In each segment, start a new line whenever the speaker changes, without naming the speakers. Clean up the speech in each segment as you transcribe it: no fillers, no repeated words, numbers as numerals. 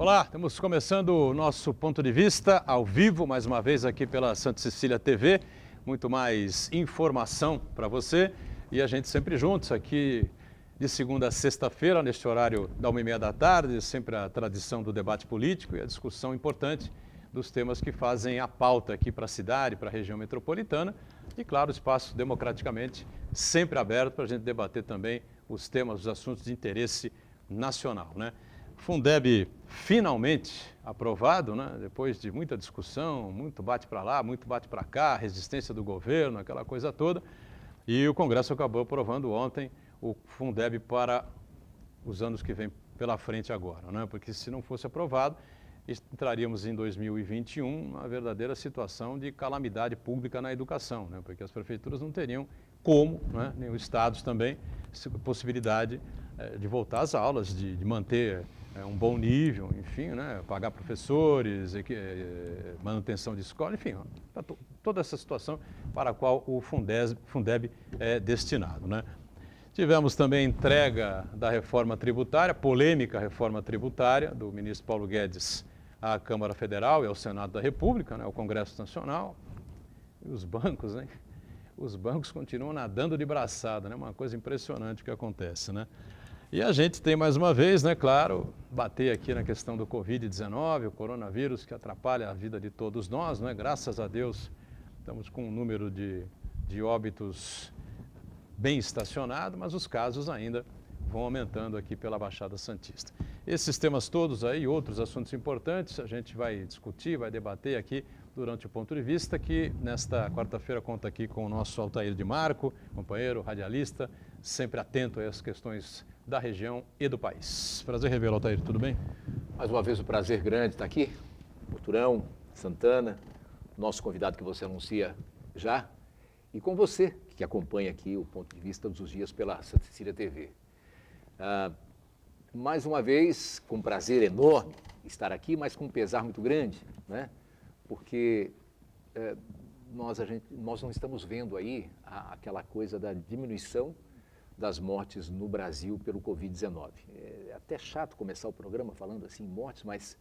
Olá, estamos começando o nosso ponto de vista ao vivo, mais uma vez aqui pela Santa Cecília TV. Muito mais informação para você e a gente sempre juntos aqui de segunda a sexta-feira, neste horário da 1h30 da tarde, sempre a tradição do debate político e a discussão importante dos temas que fazem a pauta aqui para a cidade, para a região metropolitana e, claro, espaço democraticamente sempre aberto para a gente debater também os temas, os assuntos de interesse nacional, né? Fundeb finalmente aprovado, né? Depois de muita discussão, muito bate para lá, muito bate para cá, resistência do governo, aquela coisa toda. E o Congresso acabou aprovando ontem o Fundeb para os anos que vêm pela frente agora, né? Porque se não fosse aprovado, entraríamos em 2021 numa verdadeira situação de calamidade pública na educação, né? Porque as prefeituras não teriam como, né? Nem os estados também, possibilidade de voltar às aulas, de manter um bom nível, enfim, né? Pagar professores, manutenção de escola, enfim, toda essa situação para a qual o Fundeb é destinado, né? Tivemos também entrega da reforma tributária, polêmica reforma tributária do ministro Paulo Guedes à Câmara Federal e ao Senado da República, né? Ao Congresso Nacional. E os bancos, né? Os bancos continuam nadando de braçada, né? Uma coisa impressionante que acontece, né? E a gente tem mais uma vez, né, claro, bater aqui na questão do Covid-19, o coronavírus que atrapalha a vida de todos nós, né? Graças a Deus estamos com um número de óbitos bem estacionado, mas os casos ainda vão aumentando aqui pela Baixada Santista. Esses temas todos aí, outros assuntos importantes, a gente vai discutir, vai debater aqui durante o ponto de vista, que nesta quarta-feira conta aqui com o nosso Altair de Marco, companheiro, radialista, sempre atento a essas questões da região e do país. Prazer revê-lo, Altair, tudo bem?
Mais uma vez, um prazer grande estar aqui. Boturão, Santana, nosso convidado que você anuncia já, e com você, que acompanha aqui o ponto de vista todos os dias pela Santa Cecília TV. Mais uma vez, com um prazer enorme estar aqui, mas com um pesar muito grande, né? Porque nós não estamos vendo aí aquela coisa da diminuição das mortes no Brasil pelo Covid-19. É até chato começar o programa falando assim, mortes, mas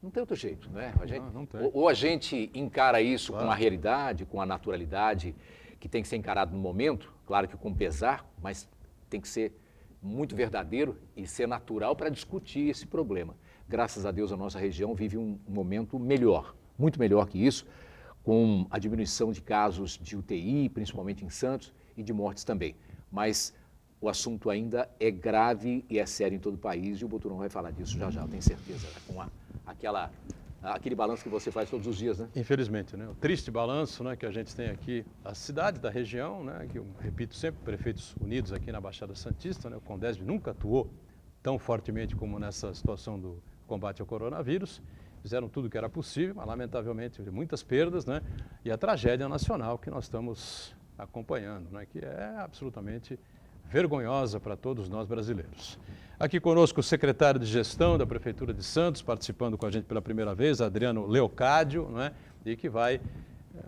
não tem outro jeito, né?
Não tem.
Ou a gente encara isso com a realidade, com a naturalidade, que tem que ser encarado no momento, claro que com pesar, mas tem que ser muito verdadeiro e ser natural para discutir esse problema. Graças a Deus, a nossa região vive um momento melhor, muito melhor que isso, com a diminuição de casos de UTI, principalmente em Santos, e de mortes também. Mas o assunto ainda é grave e é sério em todo o país, e o Boturão vai falar disso já já, eu tenho certeza, né? Com aquele balanço que você faz todos os dias, né?
Infelizmente, né? O triste balanço, né, que a gente tem aqui, a cidade da região, né, que eu repito sempre, prefeitos unidos aqui na Baixada Santista, né? O Condesb nunca atuou tão fortemente como nessa situação do combate ao coronavírus, fizeram tudo o que era possível, mas lamentavelmente muitas perdas, né? E a tragédia nacional que nós estamos acompanhando, né? Que é absolutamente vergonhosa para todos nós brasileiros. Aqui conosco o secretário de Gestão da Prefeitura de Santos, participando com a gente pela primeira vez, Adriano Leocádio, né? E que vai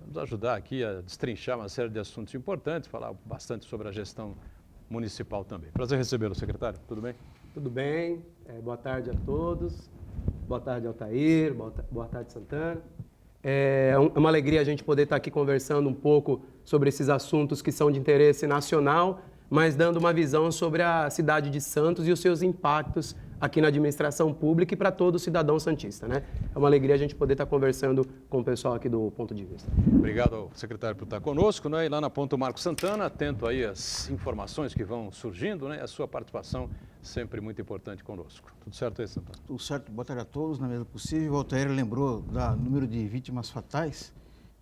nos ajudar aqui a destrinchar uma série de assuntos importantes, falar bastante sobre a gestão municipal também. Prazer recebê-lo, secretário. Tudo bem?
Tudo bem. Boa tarde a todos. Boa tarde, Altair. Boa tarde, Santana. É uma alegria a gente poder estar aqui conversando um pouco sobre esses assuntos que são de interesse nacional, mas dando uma visão sobre a cidade de Santos e os seus impactos aqui na administração pública e para todo cidadão santista, né? É uma alegria a gente poder estar conversando com o pessoal aqui do ponto de vista.
Obrigado ao secretário por estar conosco, né? E lá na ponta o Marco Santana, atento aí às informações que vão surgindo, né? A sua participação sempre muito importante conosco. Tudo certo aí, Santana?
Tudo certo, boa tarde a todos, na medida do possível. O Altair lembrou do número de vítimas fatais.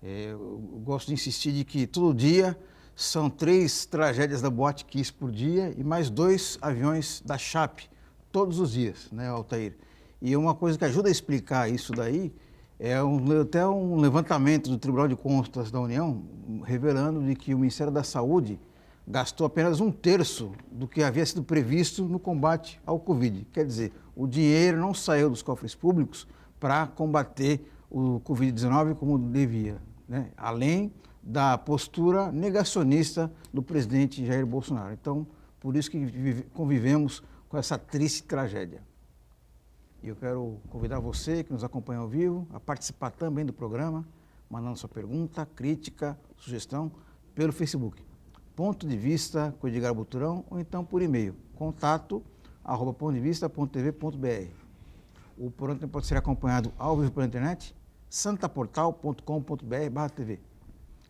Eu gosto de insistir de que todo dia são 3 tragédias da Boate Kiss por dia e mais 2 aviões da Chape, todos os dias, né, Altair? E uma coisa que ajuda a explicar isso daí é até um levantamento do Tribunal de Contas da União, revelando de que o Ministério da Saúde gastou apenas 1/3 do que havia sido previsto no combate ao Covid. Quer dizer, o dinheiro não saiu dos cofres públicos para combater o Covid-19 como devia, né? Além da postura negacionista do presidente Jair Bolsonaro. Então, por isso que convivemos com essa triste tragédia. E eu quero convidar você que nos acompanha ao vivo a participar também do programa, mandando sua pergunta, crítica, sugestão pelo Facebook. Ponto de Vista com Edgar Buturão ou então por e-mail, contato@pontodevista.tv.br. O programa também pode ser acompanhado ao vivo pela internet, santaportal.com.br/tv.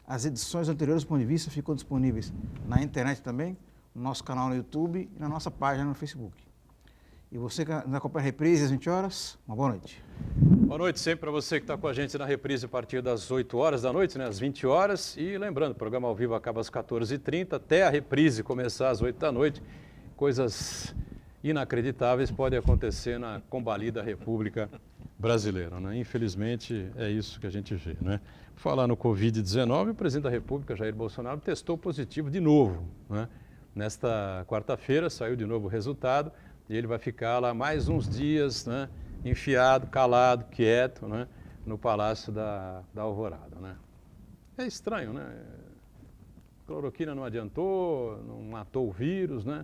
As edições anteriores do Ponto de Vista ficam disponíveis na internet também, no nosso canal no YouTube e na nossa página no Facebook. E você que nos acompanha a reprise às 20 horas, uma boa noite.
Boa noite sempre para você que está com a gente na reprise a partir das 8 horas da noite, né, às 20 horas. E lembrando, o programa ao vivo acaba às 14h30, até a reprise começar às 8 da noite. Coisas inacreditáveis podem acontecer na combalida República Brasileira, né? Infelizmente, é isso que a gente vê, né? Falar no Covid-19, o presidente da República, Jair Bolsonaro, testou positivo de novo, né? Nesta quarta-feira saiu de novo o resultado e ele vai ficar lá mais uns dias, né? Enfiado, calado, quieto, né? No Palácio da Alvorada, né? É estranho, né? Cloroquina não adiantou, não matou o vírus, né?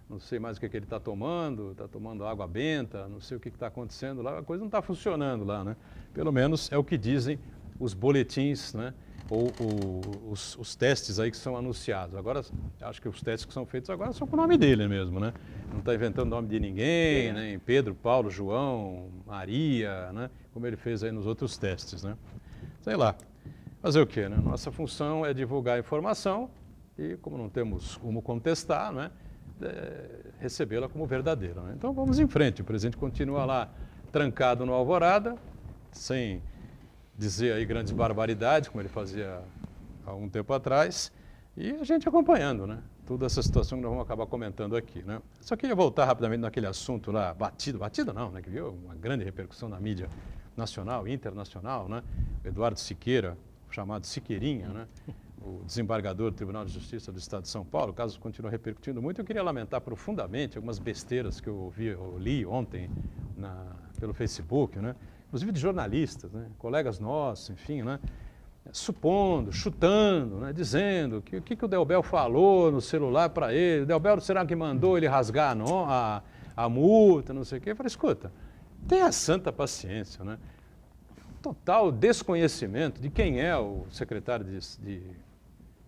Não sei mais o que ele está tomando água benta, não sei o que está acontecendo lá, a coisa não está funcionando lá, né? Pelo menos é o que dizem os boletins, né? Ou os testes aí que são anunciados. Agora, acho que os testes que são feitos agora são com o nome dele mesmo, né? Não está inventando nome de ninguém, né? Pedro, Paulo, João, Maria, né? Como ele fez aí nos outros testes, né? Sei lá. Fazer o quê, né? Nossa função é divulgar a informação e, como não temos como contestar, né? Recebê-la como verdadeira, né? Então vamos em frente. O presidente continua lá trancado no Alvorada, sem dizer aí grandes barbaridades, como ele fazia há um tempo atrás, e a gente acompanhando, né? Toda essa situação que nós vamos acabar comentando aqui, né? Só queria voltar rapidamente naquele assunto lá, batido não, né? Que viu uma grande repercussão na mídia nacional e internacional, né? O Eduardo Siqueira, chamado Siqueirinha, né? O desembargador do Tribunal de Justiça do Estado de São Paulo, o caso continua repercutindo muito. Eu queria lamentar profundamente algumas besteiras que eu li ontem pelo Facebook, né? Inclusive de jornalistas, né? Colegas nossos, enfim, né? Supondo, chutando, né? Dizendo que o que o Delbel falou no celular para ele, o Delbel será que mandou ele rasgar a multa, não sei o quê. Eu falei, escuta, tenha santa paciência, né? Total desconhecimento de quem é o secretário de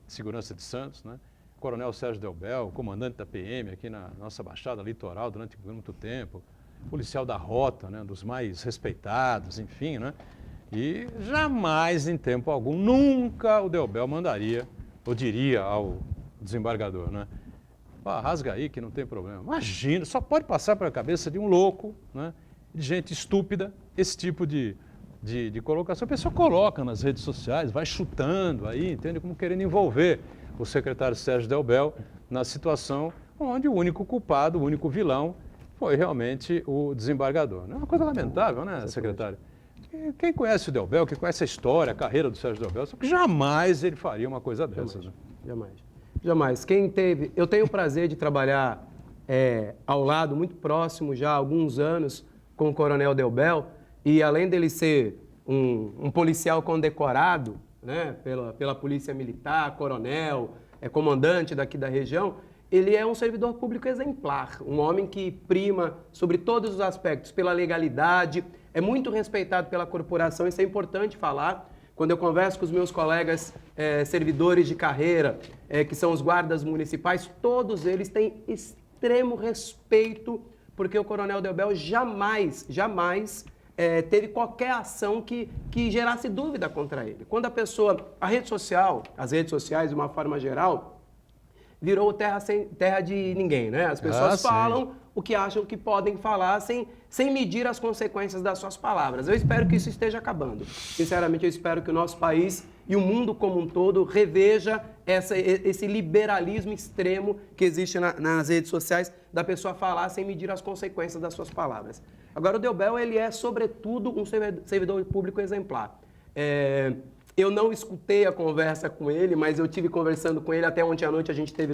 Segurança de Santos, né? Coronel Sérgio Delbel, comandante da PM aqui na nossa Baixada Litoral durante muito tempo, policial da rota, né? Dos mais respeitados, enfim, né? E jamais, em tempo algum, nunca o Delbel mandaria, ou diria ao desembargador, né? Rasga aí que não tem problema. Imagina, só pode passar pela cabeça de um louco, né? De gente estúpida, esse tipo de colocação. A pessoa coloca nas redes sociais, vai chutando aí, entende? Como querendo envolver o secretário Sérgio Delbel na situação onde o único culpado, o único vilão, foi realmente o desembargador. É uma coisa lamentável, né, secretário? Quem conhece o Delbel, quem conhece a história, a carreira do Sérgio Delbel, sabe que jamais ele faria uma coisa dessa.
Jamais. Eu tenho o prazer de trabalhar ao lado, muito próximo já há alguns anos, com o Coronel Delbel, e além dele ser um policial condecorado, né, pela Polícia Militar, coronel, comandante daqui da região, ele é um servidor público exemplar, um homem que prima sobre todos os aspectos, pela legalidade, é muito respeitado pela corporação, isso é importante falar. Quando eu converso com os meus colegas servidores de carreira, que são os guardas municipais, todos eles têm extremo respeito, porque o Coronel Delbel jamais teve qualquer ação que gerasse dúvida contra ele. Quando as redes sociais, de uma forma geral, virou terra de ninguém, né? As pessoas falam o que acham que podem falar sem medir as consequências das suas palavras. Eu espero que isso esteja acabando. Sinceramente, eu espero que o nosso país e o mundo como um todo reveja esse liberalismo extremo que existe nas redes sociais, da pessoa falar sem medir as consequências das suas palavras. Agora, o Delbel, ele é, sobretudo, um servidor público exemplar. Eu não escutei a conversa com ele, mas eu tive conversando com ele até ontem à noite, a gente esteve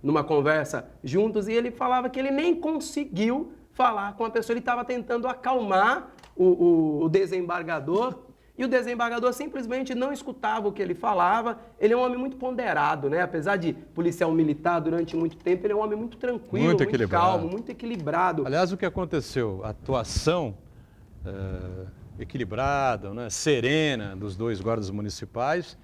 numa conversa juntos, e ele falava que ele nem conseguiu falar com a pessoa, ele estava tentando acalmar o desembargador, E o desembargador simplesmente não escutava o que ele falava. Ele é um homem muito ponderado, né? Apesar de policial militar durante muito tempo, ele é um homem muito tranquilo, muito calmo, muito equilibrado.
Aliás, o que aconteceu? A atuação equilibrada, né, serena dos dois guardas municipais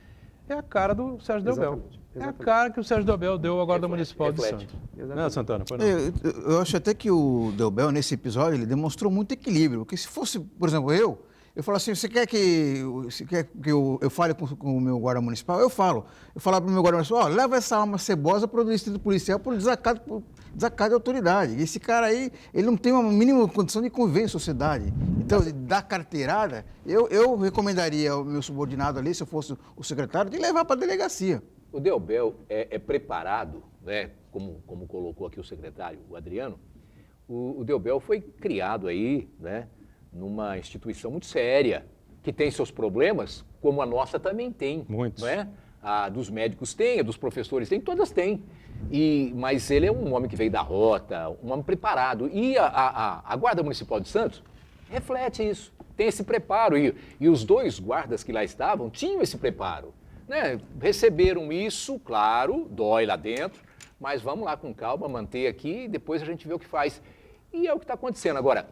é a cara do Sérgio Delbel. É a cara que o Sérgio Delbel deu ao guarda municipal de Santos. Não, Santana, foi não.
Eu acho até que o Delbel, nesse episódio, ele demonstrou muito equilíbrio. Porque se fosse, por exemplo, eu falo assim, você quer que eu fale com o meu guarda municipal? Eu falo. Eu falava para o meu guarda municipal, leva essa alma cebosa para o distrito policial por desacato de autoridade. Esse cara aí, ele não tem uma mínima condição de conviver em sociedade. Então, da carteirada, eu recomendaria ao meu subordinado ali, se eu fosse o secretário, de levar para a delegacia.
O Delbel é preparado, né, como colocou aqui o secretário, o Adriano. O Delbel foi criado aí, né, numa instituição muito séria, que tem seus problemas, como a nossa também tem.
Muitos.
Não é? A dos médicos tem, a dos professores tem, todas têm. Mas ele é um homem que veio da rota, um homem preparado. E a Guarda Municipal de Santos reflete isso, tem esse preparo. E os dois guardas que lá estavam tinham esse preparo. Né? Receberam isso, claro, dói lá dentro, mas vamos lá com calma, manter aqui e depois a gente vê o que faz. E é o que está acontecendo. Agora,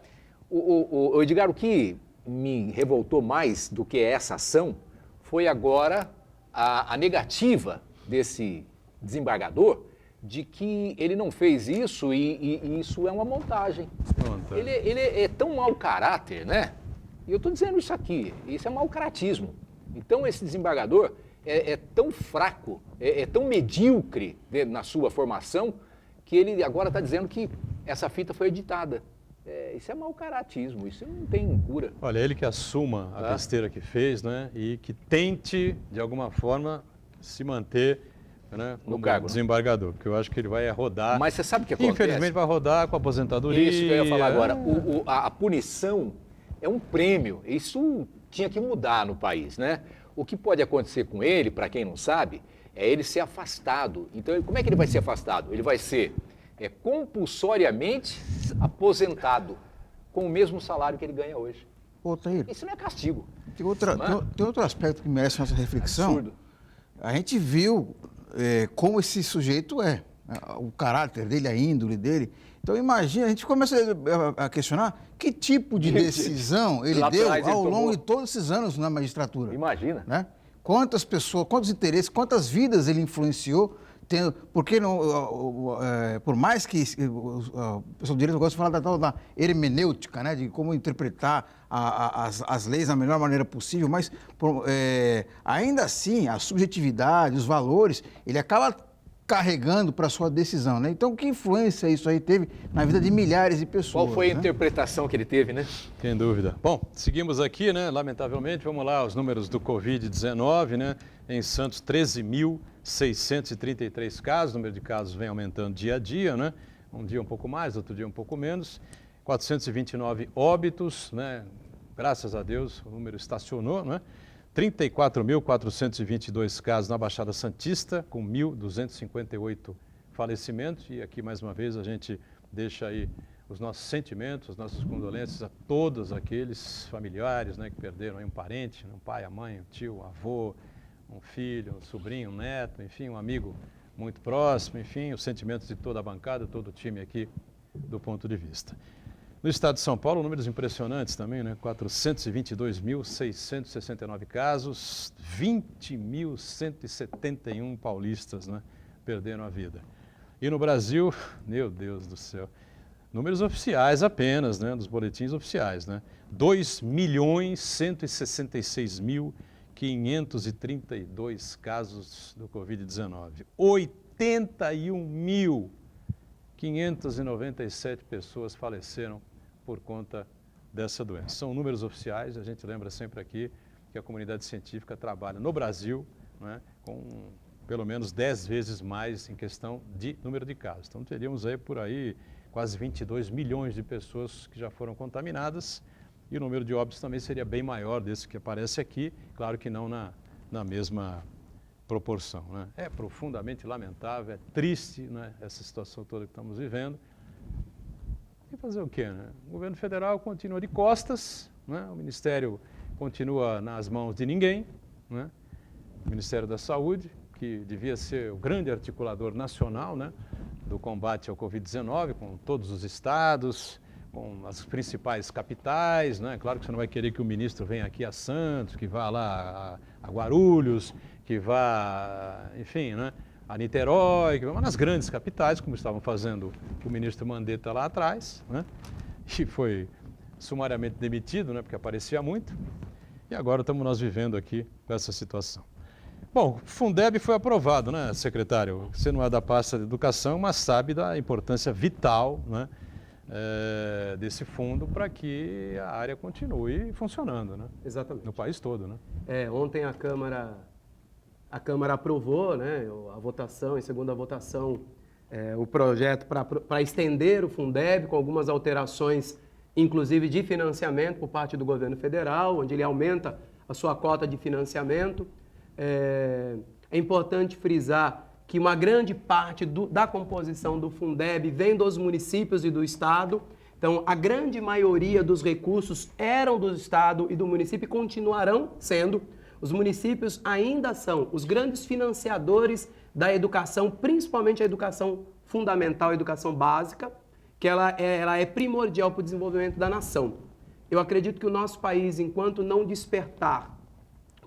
o Edgar, o que me revoltou mais do que essa ação foi agora a negativa desse desembargador de que ele não fez isso e isso é uma montagem. Ele é tão mau caráter, né? E eu estou dizendo isso aqui, isso é mau caratismo. Então esse desembargador é tão fraco, é tão medíocre na sua formação, que ele agora está dizendo que essa fita foi editada. Isso é mau caratismo, isso não tem cura.
Olha, ele que assuma a besteira que fez, né? E que tente, de alguma forma, se manter, né, como
no cargo,
desembargador, porque eu acho que ele vai rodar.
Mas você sabe o que acontece?
Infelizmente vai rodar com a aposentadoria.
Isso que eu ia falar agora. A punição é um prêmio. Isso tinha que mudar no país, né? O que pode acontecer com ele, para quem não sabe, é ele ser afastado. Então, como é que ele vai ser afastado? Ele vai ser compulsoriamente aposentado com o mesmo salário que ele ganha hoje.
Ô, Tair,
isso não é castigo.
Tem outro aspecto que merece nossa reflexão.
Absurdo.
A gente viu como esse sujeito é, o caráter dele, a índole dele. Então, imagina, a gente começa a questionar que tipo de decisão ele deu ao longo de todos esses anos na magistratura.
Imagina.
Né? Quantas pessoas, quantos interesses, quantas vidas ele influenciou, porque não, por mais que o pessoal do direito gosta de falar da tal da hermenêutica, né, de como interpretar as leis da melhor maneira possível, mas ainda assim a subjetividade, os valores, ele acaba carregando para a sua decisão, né? Então, que influência isso aí teve na vida de milhares de pessoas?
Qual foi a
né?
interpretação que ele teve, né?
Sem dúvida. Bom, seguimos aqui, né? Lamentavelmente, vamos lá, os números do Covid-19, né? Em Santos, 13.633 casos, o número de casos vem aumentando dia a dia, né? Um dia um pouco mais, outro dia um pouco menos. 429 óbitos, né? Graças a Deus, o número estacionou, né? 34.422 casos na Baixada Santista, com 1.258 falecimentos. E aqui, mais uma vez, a gente deixa aí os nossos sentimentos, as nossas condolências a todos aqueles familiares, né, que perderam aí um parente, um pai, a mãe, um tio, um avô, um filho, um sobrinho, um neto, enfim, um amigo muito próximo, enfim, os sentimentos de toda a bancada, todo o time aqui do Ponto de Vista. No estado de São Paulo, números impressionantes também, né? 422.669 casos, 20.171 paulistas, né, perderam a vida. E no Brasil, meu Deus do céu, números oficiais apenas, né, dos boletins oficiais, né? 2.166.532 casos do Covid-19, 81.597 pessoas faleceram por conta dessa doença. São números oficiais, a gente lembra sempre aqui que a comunidade científica trabalha no Brasil, né, com pelo menos 10 vezes mais em questão de número de casos. Então teríamos aí por aí quase 22 milhões de pessoas que já foram contaminadas e o número de óbitos também seria bem maior desse que aparece aqui, claro que não na mesma proporção, né? É profundamente lamentável, é triste, né, essa situação toda que estamos vivendo. E fazer o quê, né? O governo federal continua de costas, né? O Ministério continua nas mãos de ninguém, né? O Ministério da Saúde, que devia ser o grande articulador nacional, né, do combate ao Covid-19, com todos os estados, com as principais capitais, né? Claro que você não vai querer que o ministro venha aqui a Santos, que vá lá a Guarulhos, que vá, enfim, né, a Niterói, que vá nas grandes capitais, como estavam fazendo o ministro Mandetta lá atrás, né? E foi sumariamente demitido, né, porque aparecia muito. E agora estamos nós vivendo aqui com essa situação. Bom, o Fundeb foi aprovado, né, secretário? Você não é da pasta de educação, mas sabe da importância vital, né, desse fundo para que a área continue funcionando, né?
Exatamente.
No país todo, né?
Ontem a Câmara aprovou, né, a votação, em segunda votação, o projeto para estender o Fundeb com algumas alterações, inclusive de financiamento por parte do governo federal, onde ele aumenta a sua cota de financiamento. É importante frisar que uma grande parte da composição do Fundeb vem dos municípios e do Estado. Então, a grande maioria dos recursos eram do Estado e do município e continuarão sendo. Os municípios ainda são os grandes financiadores da educação, principalmente a educação fundamental, a educação básica, que ela é primordial para o desenvolvimento da nação. Eu acredito que o nosso país, enquanto não despertar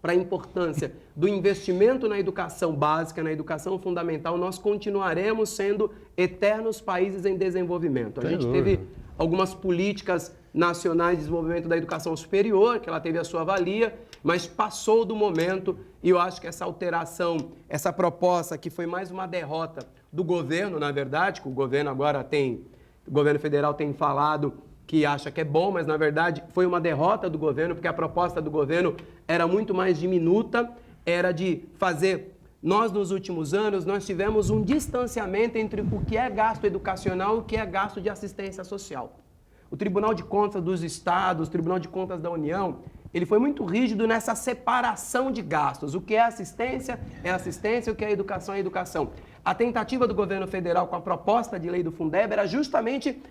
para a importância do investimento na educação básica, na educação fundamental, nós continuaremos sendo eternos países em desenvolvimento. A gente teve algumas políticas nacionais de desenvolvimento da educação superior, que ela teve a sua valia, mas passou do momento e eu acho que essa alteração, essa proposta que foi mais uma derrota do governo, na verdade, que o governo agora o governo federal tem falado que acha que é bom, mas na verdade foi uma derrota do governo, porque a proposta do governo era muito mais diminuta, era de fazer... Nós, nos últimos anos, nós tivemos um distanciamento entre o que é gasto educacional e o que é gasto de assistência social. O Tribunal de Contas dos Estados, o Tribunal de Contas da União, ele foi muito rígido nessa separação de gastos. O que é assistência, o que é educação. A tentativa do governo federal com a proposta de lei do Fundeb era justamente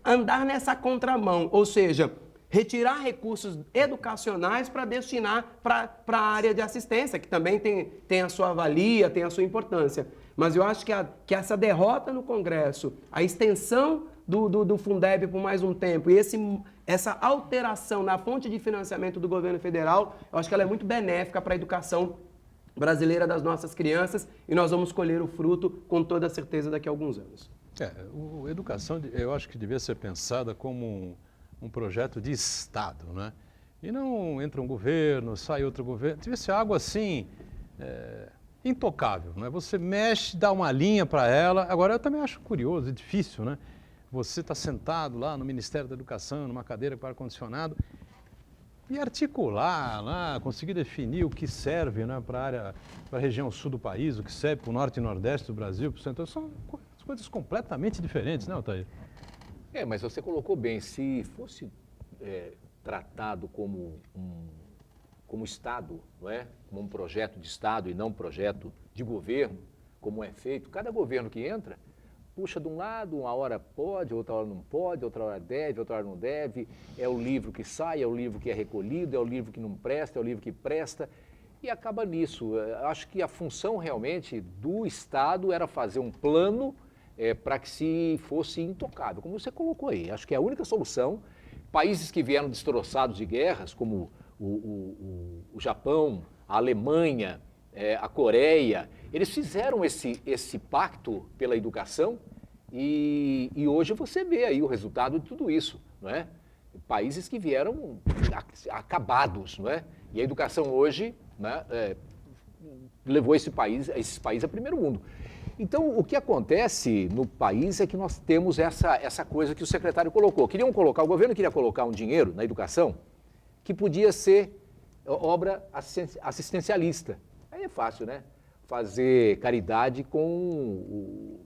andar nessa contramão, ou seja, retirar recursos educacionais para destinar para a área de assistência, que também tem a sua valia, tem a sua importância. Mas eu acho que essa derrota no Congresso, a extensão do Fundeb por mais um tempo e essa alteração na fonte de financiamento do governo federal, eu acho que ela é muito benéfica para a educação brasileira das nossas crianças e nós vamos colher o fruto com toda certeza daqui a alguns anos.
A educação, eu acho que devia ser pensada como um projeto de Estado, né? E não entra um governo, sai outro governo. Devia ser algo assim, intocável, né? Você mexe, dá uma linha para ela. Agora, eu também acho curioso e difícil, né? Você está sentado lá no Ministério da Educação, numa cadeira com ar-condicionado, e articular lá, conseguir definir o que serve, né, para a região sul do país, o que serve para o norte e nordeste do Brasil, para o centro. São coisas completamente diferentes, né, Altair?
Mas você colocou bem, se fosse tratado como Estado, não é? Como um projeto de Estado e não um projeto de governo, como é feito, cada governo que entra, puxa de um lado, uma hora pode, outra hora não pode, outra hora deve, outra hora não deve, é o livro que sai, é o livro que é recolhido, é o livro que não presta, é o livro que presta, e acaba nisso. Acho que a função realmente do Estado era fazer um plano para que se fosse intocável, como você colocou aí. Acho que é a única solução. Países que vieram destroçados de guerras, como o Japão, a Alemanha, a Coreia, eles fizeram esse pacto pela educação e hoje você vê aí o resultado de tudo isso, não é? Países que vieram acabados, não é? E a educação hoje, né, levou esses países a primeiro mundo. Então, o que acontece no país é que nós temos essa coisa que o secretário colocou. O governo queria colocar um dinheiro na educação que podia ser obra assistencialista. Aí é fácil, né? Fazer caridade com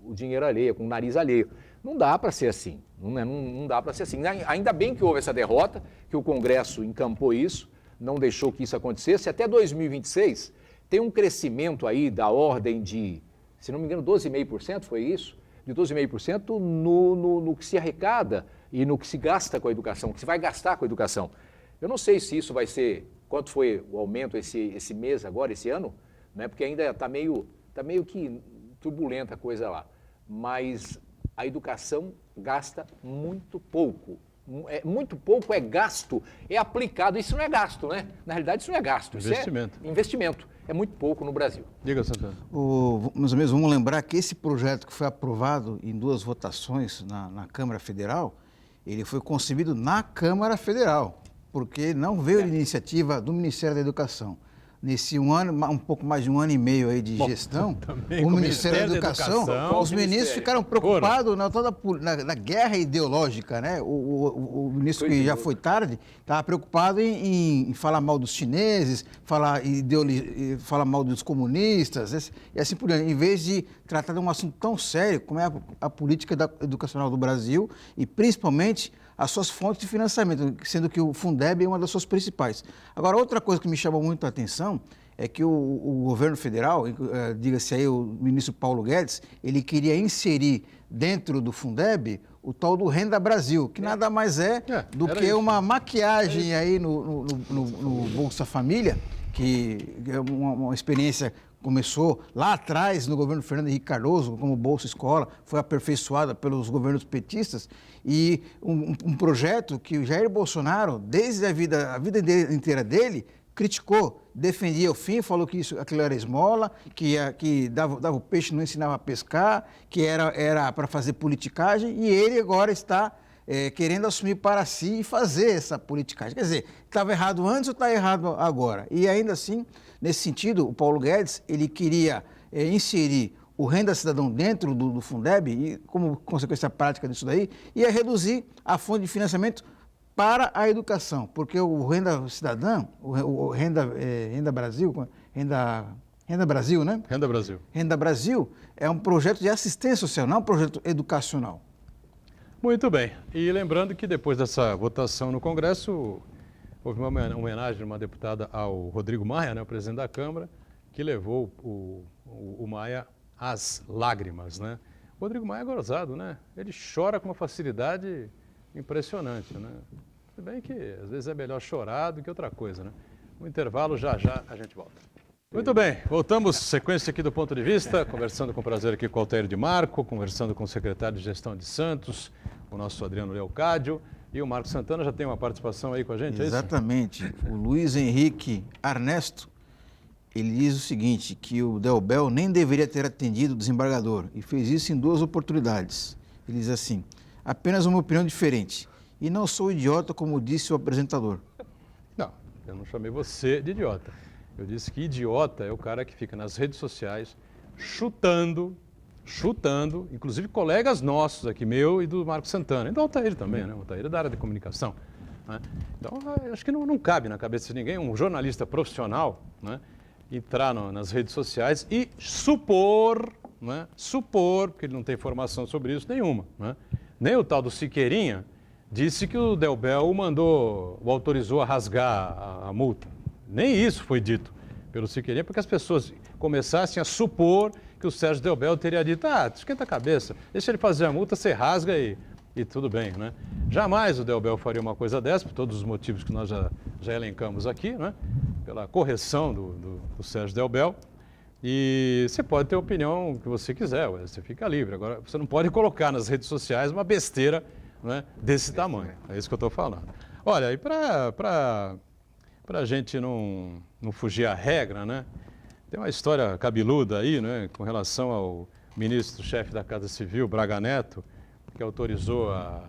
o dinheiro alheio, com o nariz alheio. Não dá para ser assim. Não dá para ser assim. Ainda bem que houve essa derrota, que o Congresso encampou isso, não deixou que isso acontecesse. Até 2026 tem um crescimento aí da ordem de, se não me engano, 12,5%, foi isso? De 12,5% no que se arrecada e no que se gasta com a educação, que se vai gastar com a educação. Eu não sei se isso vai ser, quanto foi o aumento esse mês agora, esse ano, né? Porque ainda está meio que turbulenta a coisa lá. Mas a educação gasta muito pouco. Muito pouco é gasto, é aplicado. Isso não é gasto, né? Na realidade, isso não é gasto.
Investimento.
Isso é investimento. É muito pouco no Brasil.
Diga, Santana.
Meus amigos, vamos lembrar que esse projeto que foi aprovado em 2 votações na Câmara Federal, ele foi concebido na Câmara Federal, porque não veio de iniciativa do Ministério da Educação. Nesse um pouco mais de 1 ano e meio aí de gestão, o Ministério da Educação, os ministros ficaram preocupados na guerra ideológica, né? O ministro que já foi tarde estava preocupado em falar mal dos chineses, falar mal dos comunistas, e assim por diante, em vez de tratar de um assunto tão sério como é a política educacional do Brasil e principalmente as suas fontes de financiamento, sendo que o Fundeb é uma das suas principais. Agora, outra coisa que me chamou muito a atenção é que o governo federal, diga-se aí o ministro Paulo Guedes, ele queria inserir dentro do Fundeb o tal do Renda Brasil, que nada mais é do que uma maquiagem aí no Bolsa Família, que é uma experiência começou lá atrás no governo Fernando Henrique Cardoso, como Bolsa Escola, foi aperfeiçoada pelos governos petistas, e um projeto que o Jair Bolsonaro, desde a vida inteira dele, criticou, defendia o fim, falou que aquilo era esmola, que dava o peixe, não ensinava a pescar, que era para fazer politicagem, e ele agora está querendo assumir para si e fazer essa politicagem. Quer dizer, estava errado antes ou está errado agora? E ainda assim, nesse sentido, o Paulo Guedes, ele queria inserir o Renda Cidadão dentro do Fundeb e, como consequência prática disso daí, ia reduzir a fonte de financiamento para a educação, porque o Renda Cidadão, o Renda Brasil, Renda Brasil, né?
Renda Brasil.
Renda Brasil é um projeto de assistência social, não um projeto educacional.
Muito bem. E lembrando que depois dessa votação no Congresso, houve uma homenagem de uma deputada ao Rodrigo Maia, né, o presidente da Câmara, que levou o Maia às lágrimas, né? O Rodrigo Maia é gozado, né? Ele chora com uma facilidade impressionante, né? Tudo bem que às vezes é melhor chorar do que outra coisa, né? No intervalo, já a gente volta. Muito bem, voltamos, sequência aqui do Ponto de Vista, conversando com prazer aqui com o Altair de Marco, conversando com o secretário de Gestão de Santos, o nosso Adriano Leocádio, e o Marcos Santana já tem uma participação aí com a gente, é isso?
Exatamente. O Luiz Henrique Arnesto, ele diz o seguinte, que o Delbel nem deveria ter atendido o desembargador, e fez isso em 2 oportunidades. Ele diz assim, apenas uma opinião diferente, e não sou idiota como disse o apresentador.
Não, eu não chamei você de idiota. Eu disse que idiota é o cara que fica nas redes sociais chutando, inclusive colegas nossos aqui, meu e do Marcos Santana, e do Altair também, né? O Altair é da área de comunicação, né? Então, acho que não cabe na cabeça de ninguém, um jornalista profissional, né, entrar nas redes sociais e supor, né, porque ele não tem informação sobre isso nenhuma, né? Nem o tal do Siqueirinha disse que o Delbel o autorizou a rasgar a multa. Nem isso foi dito pelo Siqueirinha, porque as pessoas começassem a supor que o Sérgio Delbel teria dito, esquenta a cabeça, deixa ele fazer a multa, você rasga e tudo bem, né? Jamais o Delbel faria uma coisa dessa, por todos os motivos que nós já elencamos aqui, né? Pela correção do Sérgio Delbel. E você pode ter a opinião que você quiser, você fica livre. Agora, você não pode colocar nas redes sociais uma besteira, né, desse tamanho. É isso que eu estou falando. Olha, e para a gente não fugir à regra, né? Tem uma história cabeluda aí, né, com relação ao ministro-chefe da Casa Civil, Braga Neto, que autorizou a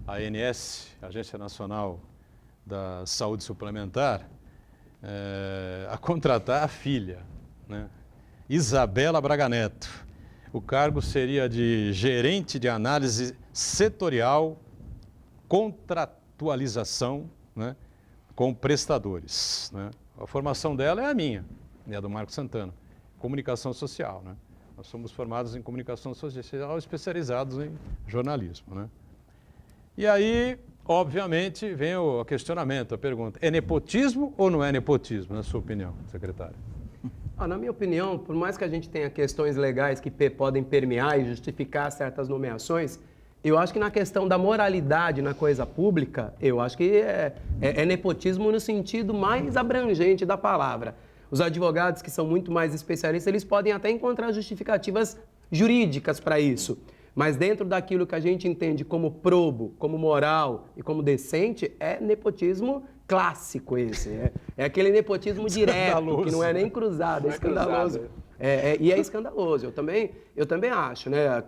ANS, Agência Nacional da Saúde Suplementar, a contratar a filha, né, Isabela Braga Neto. O cargo seria de gerente de análise setorial, contratualização, né, com prestadores, né? A formação dela é a minha, é a do Marcos Santana, comunicação social, né? Nós somos formados em comunicação social, especializados em jornalismo, né? E aí, obviamente, vem o questionamento, a pergunta, é nepotismo ou não é nepotismo, na sua opinião, secretário?
Na minha opinião, por mais que a gente tenha questões legais que podem permear e justificar certas nomeações, Eu acho que na questão da moralidade na coisa pública, eu acho que é nepotismo no sentido mais abrangente da palavra. Os advogados que são muito mais especialistas, eles podem até encontrar justificativas jurídicas para isso. Mas dentro daquilo que a gente entende como probo, como moral e como decente, é nepotismo clássico esse. É aquele nepotismo direto, que não é nem cruzado, é escandaloso. E é escandaloso. Eu também acho, né?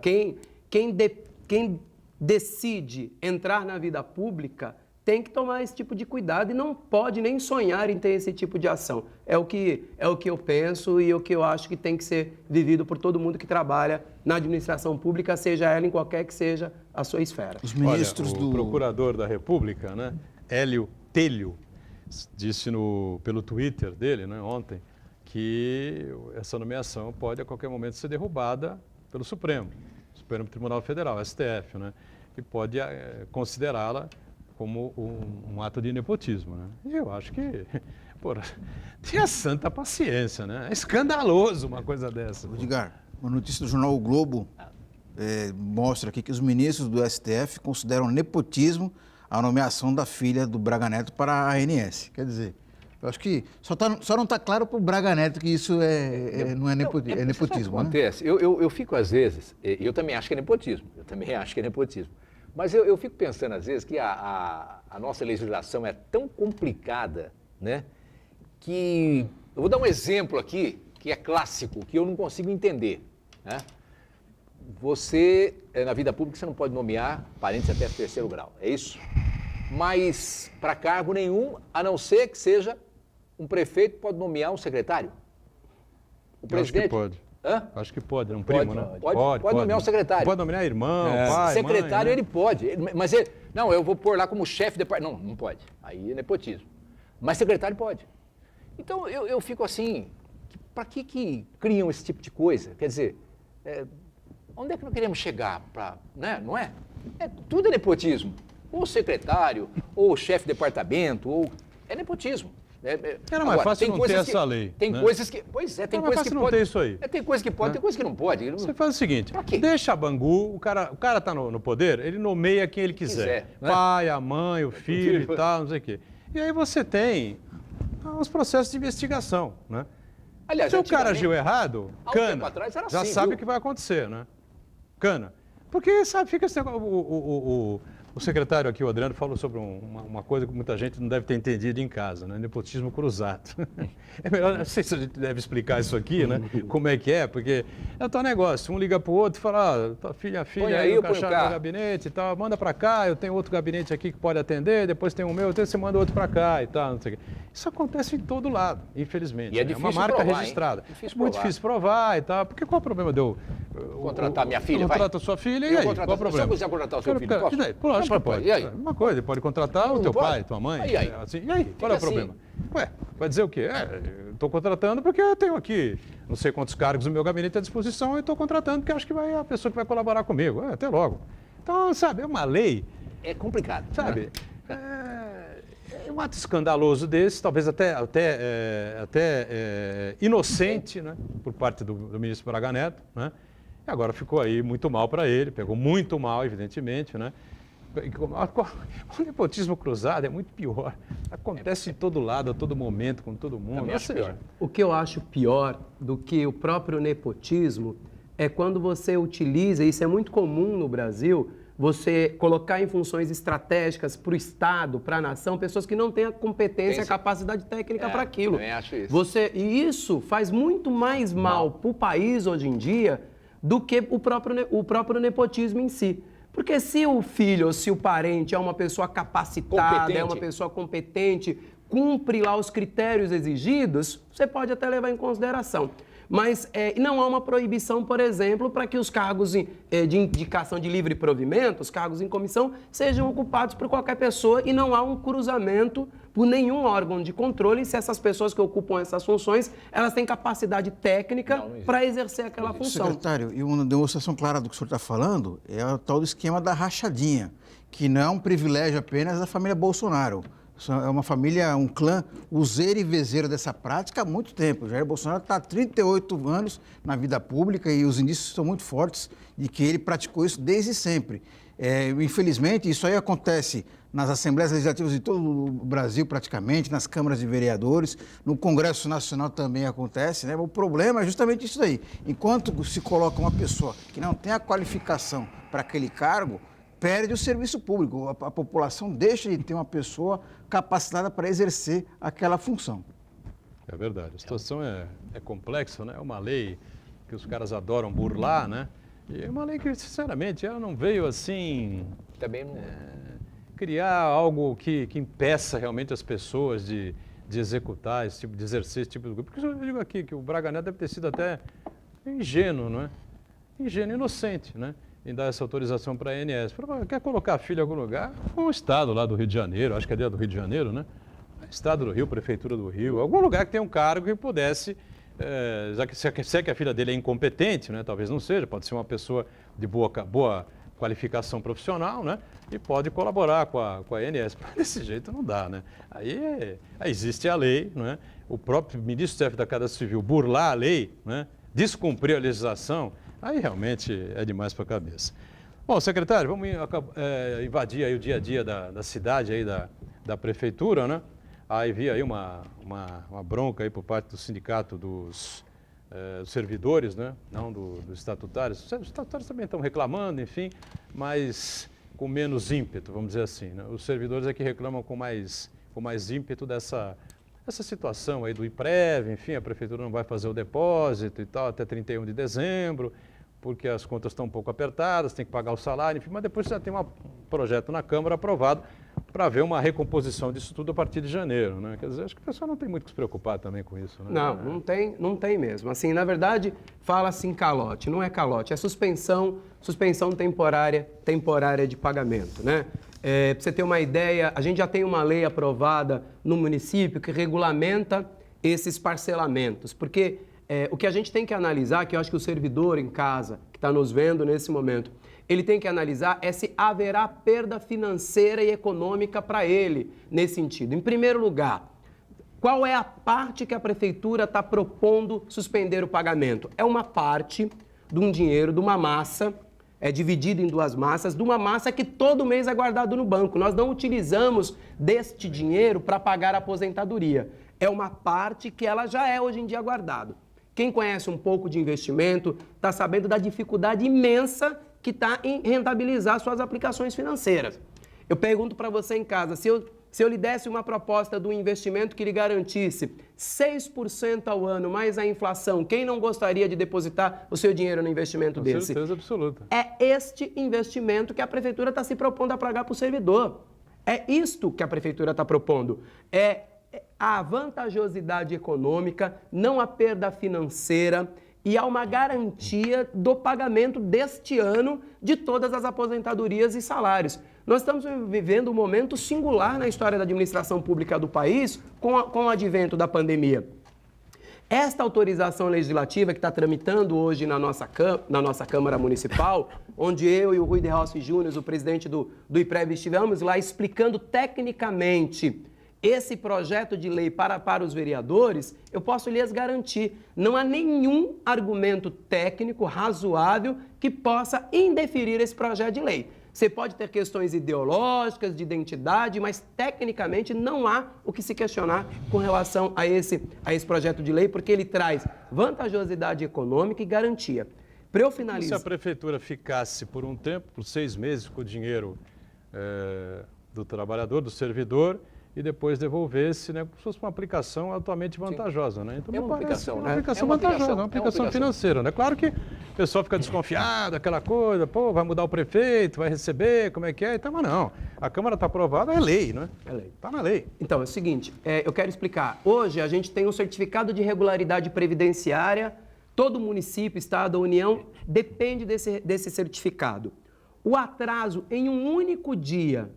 Quem decide entrar na vida pública tem que tomar esse tipo de cuidado e não pode nem sonhar em ter esse tipo de ação. É o que eu penso e o que eu acho que tem que ser vivido por todo mundo que trabalha na administração pública, seja ela em qualquer que seja a sua esfera.
Os ministros
o procurador da República, né, Hélio Telho, disse pelo Twitter dele, né, ontem, que essa nomeação pode a qualquer momento ser derrubada pelo Supremo Tribunal Federal, STF, né, que pode considerá-la como um ato de nepotismo, né? E eu acho que, porra, tenha santa paciência, né? É escandaloso uma coisa dessa.
Edgar, uma notícia do jornal O Globo mostra aqui que os ministros do STF consideram nepotismo a nomeação da filha do Braga Neto para a ANS. Quer dizer, eu acho que só não está claro para o Braga Neto que isso não é nepotismo.
Acontece. Né? Eu fico, às vezes, eu também acho que é nepotismo. Mas eu fico pensando, às vezes, que a nossa legislação é tão complicada, né, que... Eu vou dar um exemplo aqui, que é clássico, que eu não consigo entender. Né? Você, na vida pública, você não pode nomear parentes até 3º grau, é isso? Mas para cargo nenhum, a não ser que seja um prefeito pode nomear um secretário? O presidente?
Acho que pode.
Hã?
Acho que pode, é um primo, né?
Pode nomear um secretário.
Pode nomear irmão, pai,
secretário,
mãe,
ele pode. Mas ele... Não, eu vou pôr lá como chefe de departamento. Não pode. Aí é nepotismo. Mas secretário pode. Então, eu fico assim, para que criam esse tipo de coisa? Quer dizer, onde é que nós queremos chegar? Né? Não é? Tudo é nepotismo. Ou secretário, ou chefe de departamento, ou... É nepotismo.
Era mais fácil não ter essa lei.
Tem coisas que... Pois é, tem coisas que
pode... Não ter isso aí.
Tem coisas que pode, tem coisas que não pode.
Você faz o seguinte, deixa a Bangu, o cara tá no poder, ele nomeia quem ele quiser.
Né?
Pai, a mãe, o filho e tal, não sei o quê. E aí você tem os processos de investigação, né?
Aliás,
se o cara agiu errado, cana, já
assim,
sabe o que vai acontecer, né? Cana. Porque, sabe, fica esse negócio... O secretário aqui, o Adriano, falou sobre uma coisa que muita gente não deve ter entendido em casa, né? Nepotismo cruzado. É melhor, não sei se a gente deve explicar isso aqui, né? Como é que é, porque é o tal negócio, um liga para o outro e fala, tua filha, eu encaixar no gabinete e tal, manda para cá, eu tenho outro gabinete aqui que pode atender, depois tem o meu, você manda outro para cá e tal, não sei o quê. Isso acontece em todo lado, infelizmente.
E é difícil
uma marca
provar,
registrada. É muito difícil provar e tal, porque qual é o problema de eu...
Contratar minha filha,
contrata sua filha e aí, qual é o problema?
Se eu quiser contratar o seu filho, posso?
Lógico que pode.
E aí?
Uma coisa, ele pode contratar o teu pai, tua mãe.
E aí?
Assim, e aí? Qual é o problema? Ué, vai dizer o quê? Eu estou contratando porque eu tenho aqui não sei quantos cargos no meu gabinete à disposição e estou contratando porque acho que vai a pessoa que vai colaborar comigo. Até logo. Então, sabe, é uma lei...
É complicado.
Sabe? Um ato escandaloso desse, talvez até inocente, né, por parte do ministro Braga Neto, né? E agora ficou aí muito mal para ele, pegou muito mal, evidentemente, né? O nepotismo cruzado é muito pior. Acontece em todo lado, a todo momento, com todo mundo.
Ou seja,
o que eu acho pior do que o próprio nepotismo é quando você utiliza, e isso é muito comum no Brasil, você colocar em funções estratégicas para o Estado, para a nação, pessoas que não têm a competência, a capacidade técnica para aquilo.
Eu também acho isso.
E isso faz muito mais mal para o país hoje em dia do que o próprio nepotismo em si. Porque se o filho ou se o parente é uma pessoa capacitada, é uma pessoa competente, cumpre lá os critérios exigidos, você pode até levar em consideração. Mas não há uma proibição, por exemplo, para que os cargos de indicação de livre provimento, os cargos em comissão, sejam ocupados por qualquer pessoa e não há um cruzamento por nenhum órgão de controle se essas pessoas que ocupam essas funções, elas têm capacidade técnica para exercer aquela função.
Secretário, e uma demonstração clara do que o senhor está falando é o tal do esquema da rachadinha, que não é um privilégio apenas da família Bolsonaro. É uma família, um clã useiro e vezeiro dessa prática há muito tempo. Jair Bolsonaro está há 38 anos na vida pública e os indícios são muito fortes de que ele praticou isso desde sempre. Infelizmente, isso aí acontece nas Assembleias Legislativas de todo o Brasil, praticamente, nas câmaras de vereadores, no Congresso Nacional também acontece, né? O problema é justamente isso aí. Enquanto se coloca uma pessoa que não tem a qualificação para aquele cargo, perde o serviço público. A população deixa de ter uma pessoa capacitada para exercer aquela função.
É verdade. A situação é complexa, né? É uma lei que os caras adoram burlar, né? E é uma lei que, sinceramente, ela não veio assim...
Também não...
criar algo que impeça realmente as pessoas de executar esse tipo, de exercer esse tipo de coisa. Porque eu digo aqui que o Braga Neto deve ter sido até ingênuo, não é? Ingênuo, inocente, né? Em dar essa autorização para a ANS. Quer colocar a filha em algum lugar? Foi um estado lá do Rio de Janeiro, acho que é do Rio de Janeiro, né? Estado do Rio, Prefeitura do Rio, algum lugar que tenha um cargo que pudesse, já que se é que a filha dele é incompetente, né? Talvez não seja, pode ser uma pessoa de boa qualificação profissional, né? E pode colaborar com a ANS. Desse jeito não dá, né? Aí existe a lei, né? O próprio ministro-chefe da Casa Civil burlar a lei, né? Descumprir a legislação, aí realmente é demais para a cabeça. Bom, secretário, vamos invadir aí o dia a dia da cidade, aí da prefeitura, né? Aí vi aí uma bronca aí por parte do sindicato dos servidores, né? Não dos estatutários. Os estatutários também estão reclamando, enfim, mas com menos ímpeto, vamos dizer assim, né? Os servidores é que reclamam com mais ímpeto dessa situação aí do IPREV, enfim, a prefeitura não vai fazer o depósito e tal até 31 de dezembro, porque as contas estão um pouco apertadas, tem que pagar o salário, enfim, mas depois já tem um projeto na Câmara aprovado para ver uma recomposição disso tudo a partir de janeiro, né? Quer dizer, acho que o pessoal não tem muito que se preocupar também com isso, né?
Não tem mesmo. Assim, na verdade, fala-se em calote, não é calote, é suspensão temporária de pagamento, né? Para você ter uma ideia, a gente já tem uma lei aprovada no município que regulamenta esses parcelamentos, porque o que a gente tem que analisar, que eu acho que o servidor em casa, que está nos vendo nesse momento, ele tem que analisar se haverá perda financeira e econômica para ele nesse sentido. Em primeiro lugar, qual é a parte que a prefeitura está propondo suspender o pagamento? É uma parte de um dinheiro, de uma massa, dividida em duas massas, de uma massa que todo mês é guardado no banco. Nós não utilizamos deste dinheiro para pagar a aposentadoria. É uma parte que ela já é hoje em dia guardado. Quem conhece um pouco de investimento está sabendo da dificuldade imensa que está em rentabilizar suas aplicações financeiras. Eu pergunto para você em casa, se eu lhe desse uma proposta de um investimento que lhe garantisse 6% ao ano mais a inflação, quem não gostaria de depositar o seu dinheiro no investimento desse?
Com certeza absoluta.
É este investimento que a prefeitura está se propondo a pagar para o servidor. É isto que a prefeitura está propondo. É a vantajosidade econômica, não a perda financeira, e há uma garantia do pagamento deste ano de todas as aposentadorias e salários. Nós estamos vivendo um momento singular na história da administração pública do país com o advento da pandemia. Esta autorização legislativa que está tramitando hoje na nossa Câmara Municipal, onde eu e o Rui de Rossi Júnior, o presidente do IPREV, estivemos lá explicando tecnicamente esse projeto de lei para os vereadores, eu posso lhes garantir, não há nenhum argumento técnico razoável que possa indeferir esse projeto de lei. Você pode ter questões ideológicas, de identidade, mas tecnicamente não há o que se questionar com relação a esse projeto de lei, porque ele traz vantajosidade econômica e garantia. Para eu finalizar...
Se a prefeitura ficasse por um tempo, por 6 meses, com o dinheiro do trabalhador, do servidor, e depois devolvesse, né, como se fosse uma aplicação altamente vantajosa, né? Então,
é uma aplicação, né?
Uma aplicação vantajosa, uma aplicação financeira, né? Claro que o pessoal fica desconfiado, aquela coisa, pô, vai mudar o prefeito, vai receber, como é que é? Então, mas não, a Câmara está aprovada, é lei, né?
É lei.
Está na lei.
Então, é o seguinte, eu quero explicar. Hoje a gente tem um certificado de regularidade previdenciária, todo município, estado, União, depende desse certificado. O atraso em um único dia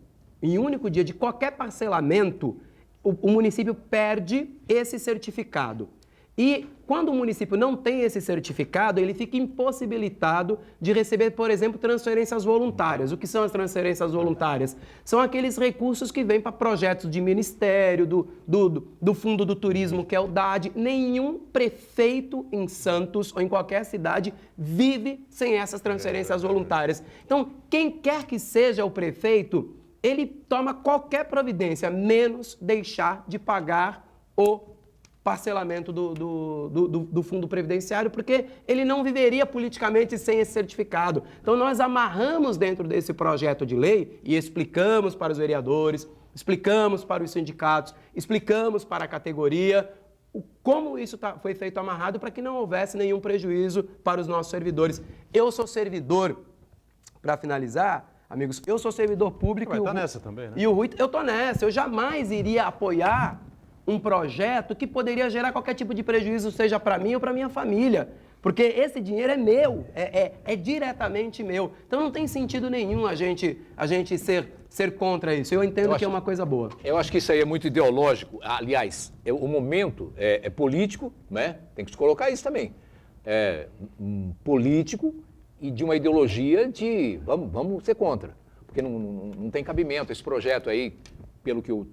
de qualquer parcelamento, o município perde esse certificado. E quando o município não tem esse certificado, ele fica impossibilitado de receber, por exemplo, transferências voluntárias. O que são as transferências voluntárias? São aqueles recursos que vêm para projetos de ministério, do Fundo do Turismo, que é o DAD. Nenhum prefeito em Santos ou em qualquer cidade vive sem essas transferências voluntárias. Então, quem quer que seja o prefeito, ele toma qualquer providência, menos deixar de pagar o parcelamento do fundo previdenciário, porque ele não viveria politicamente sem esse certificado. Então, nós amarramos dentro desse projeto de lei e explicamos para os vereadores, explicamos para os sindicatos, explicamos para a categoria como isso foi feito amarrado para que não houvesse nenhum prejuízo para os nossos servidores. Eu sou servidor, para finalizar, amigos, eu sou servidor público.
Vai estar nessa também, né?
E o Rui, eu estou nessa. Eu jamais iria apoiar um projeto que poderia gerar qualquer tipo de prejuízo, seja para mim ou para minha família. Porque esse dinheiro é meu, é diretamente meu. Então não tem sentido nenhum a gente ser contra isso. Eu entendo que é uma coisa boa.
Eu acho que isso aí é muito ideológico. Aliás, o momento é político, né? Tem que se colocar isso também. Político e de uma ideologia de vamos ser contra. Porque não tem cabimento. Esse projeto aí, pelo que eu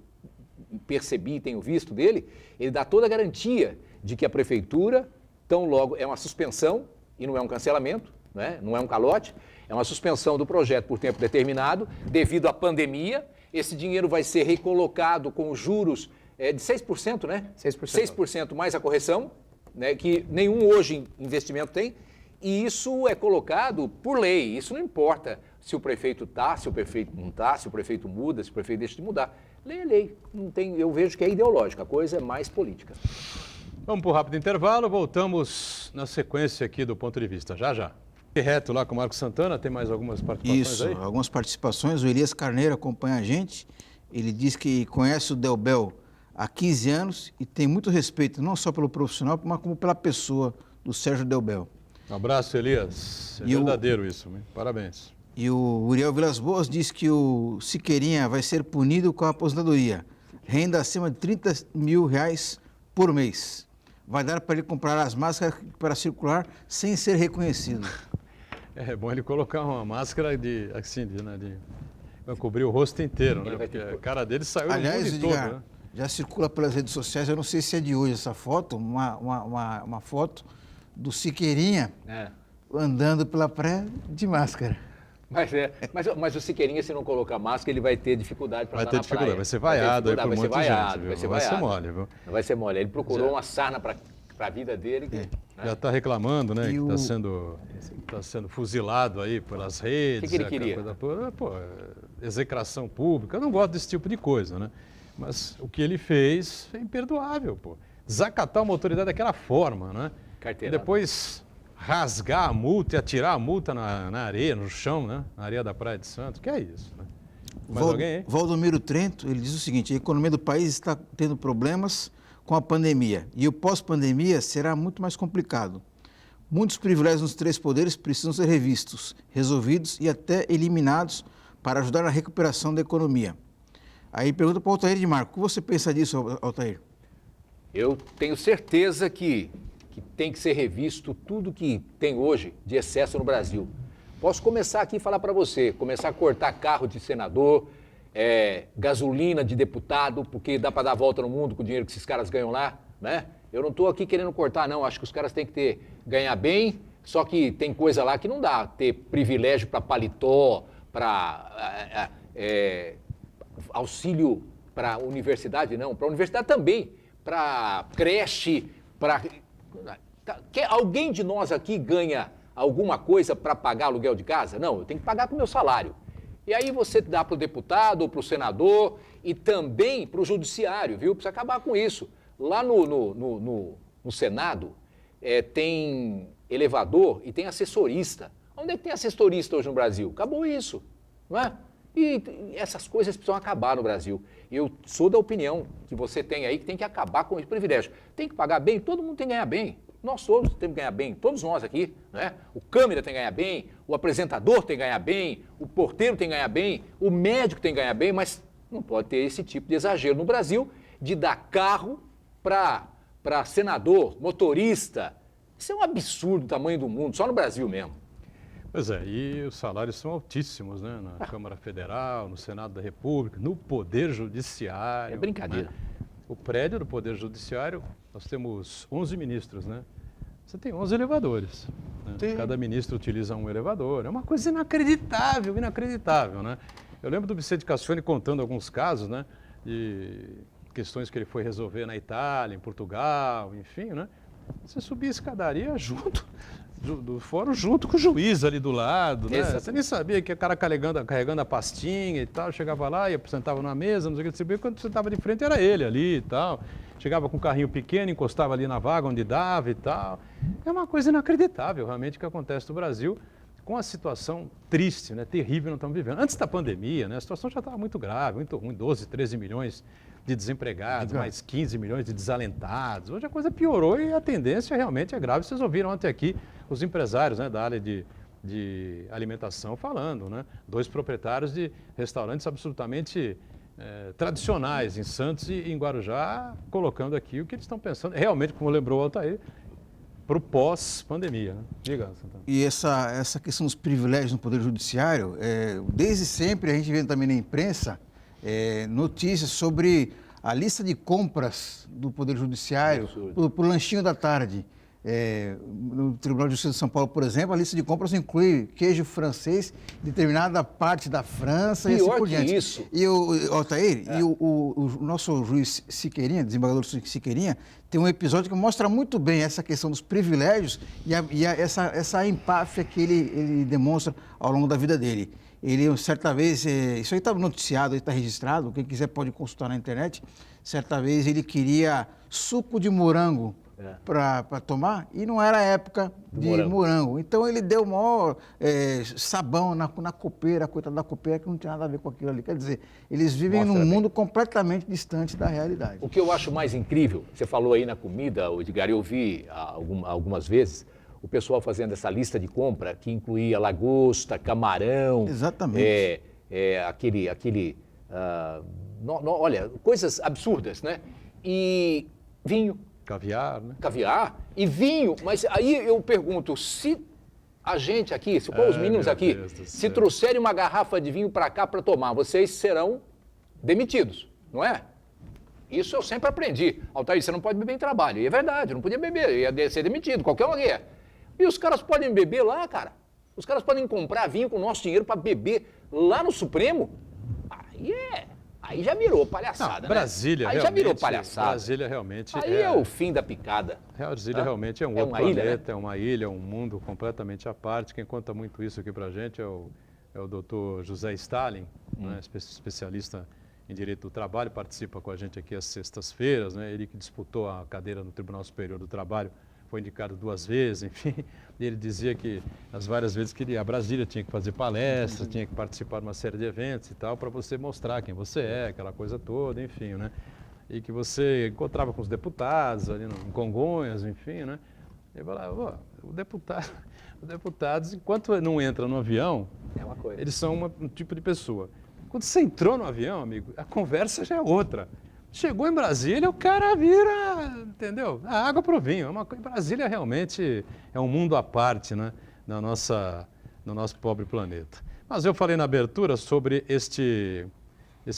percebi e tenho visto dele, ele dá toda a garantia de que a prefeitura, tão logo, é uma suspensão e não é um cancelamento, né? Não é um calote, é uma suspensão do projeto por tempo determinado, devido à pandemia. Esse dinheiro vai ser recolocado com juros de 6%, né? 6% mais a correção, né? Que nenhum hoje investimento tem, e isso é colocado por lei. Isso não importa se o prefeito está, se o prefeito não está, se o prefeito muda, se o prefeito deixa de mudar. Lei é lei. Não tem, eu vejo que é ideológica, a coisa é mais política.
Vamos para um rápido intervalo, voltamos na sequência aqui do Ponto de Vista, já. E reto lá com o Marcos Santana, tem mais algumas participações aí?
Isso, algumas participações. O Elias Carneiro acompanha a gente. Ele diz que conhece o Delbel há 15 anos e tem muito respeito, não só pelo profissional, mas como pela pessoa do Sérgio Delbel.
Um abraço, Elias. É verdadeiro isso, hein? Parabéns.
E o Uriel Vilas Boas diz que o Siqueirinha vai ser punido com a aposentadoria. Renda acima de R$30 mil por mês. Vai dar para ele comprar as máscaras para circular sem ser reconhecido. É
bom ele colocar uma máscara vai cobrir o rosto inteiro, né? Porque a cara dele saiu do mundo todo, né?
Já circula pelas redes sociais, eu não sei se é de hoje essa foto, uma foto do Siqueirinha andando pela praia de máscara.
Mas o Siqueirinha, se não colocar máscara, ele vai ter dificuldade para andar na praia.
Vai ser vaiado aí por um monte de gente, viu?
Vai ser
mole, viu?
Não vai ser mole. Ele procurou uma sarna para a vida dele. Né?
Já está reclamando, né? Que está sendo fuzilado aí pelas redes.
O que ele queria?
Execração pública. Eu não gosto desse tipo de coisa, né? Mas o que ele fez é imperdoável, pô. Desacatar uma autoridade daquela forma, né?
Carteirada.
E depois rasgar a multa e atirar a multa na areia, no chão, né? Na areia da Praia de Santos. Que é isso, né? Mais alguém aí?
Valdomiro Trento, ele diz o seguinte: a economia do país está tendo problemas com a pandemia e o pós-pandemia será muito mais complicado. Muitos privilégios nos três poderes precisam ser revistos, resolvidos e até eliminados para ajudar na recuperação da economia. Aí pergunta para o Altair de Marco: o que você pensa disso, Altair?
Eu tenho certeza que tem que ser revisto tudo que tem hoje de excesso no Brasil. Posso começar aqui a falar para você, começar a cortar carro de senador, gasolina de deputado, porque dá para dar a volta no mundo com o dinheiro que esses caras ganham lá, né? Eu não estou aqui querendo cortar, não. Acho que os caras têm que ganhar bem, só que tem coisa lá que não dá. Ter privilégio para paletó, para auxílio para universidade, não. Para universidade também, para creche, para... Alguém de nós aqui ganha alguma coisa para pagar aluguel de casa? Não, eu tenho que pagar com o meu salário. E aí você dá para o deputado ou para o senador e também para o judiciário, viu? Precisa acabar com isso. Lá no Senado tem elevador e tem assessorista. Onde é que tem assessorista hoje no Brasil? Acabou isso, não é? E essas coisas precisam acabar no Brasil. Eu sou da opinião que você tem aí que tem que acabar com esse privilégio. Tem que pagar bem, todo mundo tem que ganhar bem. Nós todos temos que ganhar bem, todos nós aqui, né? O câmera tem que ganhar bem, o apresentador tem que ganhar bem, o porteiro tem que ganhar bem, o médico tem que ganhar bem, mas não pode ter esse tipo de exagero no Brasil de dar carro para para senador, motorista. Isso é um absurdo do tamanho do mundo, só no Brasil mesmo.
Pois é, e os salários são altíssimos, né? Na Câmara Federal, no Senado da República, no Poder Judiciário.
É brincadeira.
Né? O prédio do Poder Judiciário, nós temos 11 ministros, né? Você tem 11 elevadores. Né? Cada ministro utiliza um elevador. É uma coisa inacreditável, inacreditável, né? Eu lembro do Vicente Cassione contando alguns casos, né? De questões que ele foi resolver na Itália, em Portugal, enfim, né? Você subia a escadaria junto do fórum, junto com o juiz ali do lado, né? Você nem sabia que o cara carregando a pastinha e tal, chegava lá e apresentava numa mesa, não sei o que, você sabia, quando você estava de frente era ele ali e tal. Chegava com um carrinho pequeno, encostava ali na vaga onde dava e tal. É uma coisa inacreditável realmente que acontece no Brasil, com a situação triste, né, terrível que nós estamos vivendo. Antes da pandemia, né, a situação já estava muito grave, muito ruim, 12, 13 milhões de desempregados, mais 15 milhões de desalentados. Hoje a coisa piorou e a tendência realmente é grave. Vocês ouviram ontem aqui os empresários, né, da área de alimentação falando, né? 2 proprietários de restaurantes absolutamente tradicionais em Santos e em Guarujá, colocando aqui o que eles estão pensando, realmente, como lembrou o Altair, para o pós-pandemia. Né? Diga, Santana.
E essa questão dos privilégios no Poder Judiciário, desde sempre a gente vê também na imprensa notícias sobre a lista de compras do Poder Judiciário para o lanchinho da tarde. No Tribunal de Justiça de São Paulo, por exemplo, a lista de compras inclui queijo francês, determinada parte da França e assim por diante.
Isso.
E o Altair, e o nosso juiz Siqueirinha, desembargador Siqueirinha, tem um episódio que mostra muito bem essa questão dos privilégios e essa empáfia que ele demonstra ao longo da vida dele. Ele, certa vez, isso aí está noticiado, está registrado, quem quiser pode consultar na internet, certa vez ele queria suco de morango para tomar e não era época de morango. Então ele deu o maior sabão na copeira, coitada da copeira, que não tinha nada a ver com aquilo ali. Quer dizer, eles vivem num mundo completamente distante da realidade.
O que eu acho mais incrível, você falou aí na comida, Edgar, eu vi algumas vezes o pessoal fazendo essa lista de compra que incluía lagosta, camarão.
Exatamente.
Olha, coisas absurdas, né? E vinho.
Caviar, né?
Caviar e vinho. Mas aí eu pergunto, se a gente aqui, se os meninos aqui, se trouxerem uma garrafa de vinho para cá para tomar, vocês serão demitidos, não é? Isso eu sempre aprendi. Altair, você não pode beber em trabalho. E é verdade, eu não podia beber, ia ser demitido, qualquer um aqui. E os caras podem beber lá, cara. Os caras podem comprar vinho com o nosso dinheiro para beber lá no Supremo. Aí já virou palhaçada,
não, Brasília,
né? Aí já virou palhaçada.
Brasília realmente
aí é o fim da picada.
Brasília realmente é um outro planeta, é uma ilha, um mundo completamente à parte. Quem conta muito isso aqui pra gente é o doutor José Stalin, né, especialista em Direito do Trabalho, participa com a gente aqui às sextas-feiras, né? Ele que disputou a cadeira no Tribunal Superior do Trabalho, foi indicado 2 vezes, enfim. E ele dizia que as várias vezes que a Brasília tinha que fazer palestras, tinha que participar de uma série de eventos e tal, para você mostrar quem você é, aquela coisa toda, enfim, né? E que você encontrava com os deputados ali em Congonhas, enfim, né? E falava, os deputados, enquanto não entra no avião, eles são um tipo de pessoa. Quando você entrou no avião, amigo, a conversa já é outra. Chegou em Brasília, o cara vira, entendeu? A água pro vinho. Brasília realmente é um mundo à parte, né? No nosso pobre planeta. Mas eu falei na abertura sobre esse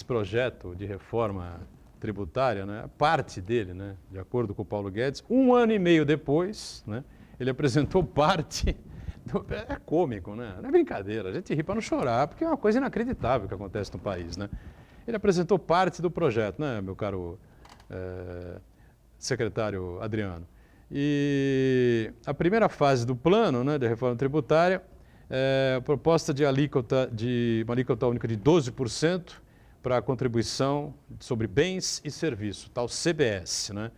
projeto de reforma tributária, né? Parte dele, né? De acordo com o Paulo Guedes, 1 ano e meio depois, né? Ele apresentou parte. É cômico, né? Não é brincadeira. A gente ri para não chorar, porque é uma coisa inacreditável que acontece no país, né? Ele apresentou parte do projeto, né, meu caro secretário Adriano? E a primeira fase do plano, né, de reforma tributária, proposta de uma alíquota única de 12% para a contribuição sobre bens e serviços, tal CBS, né,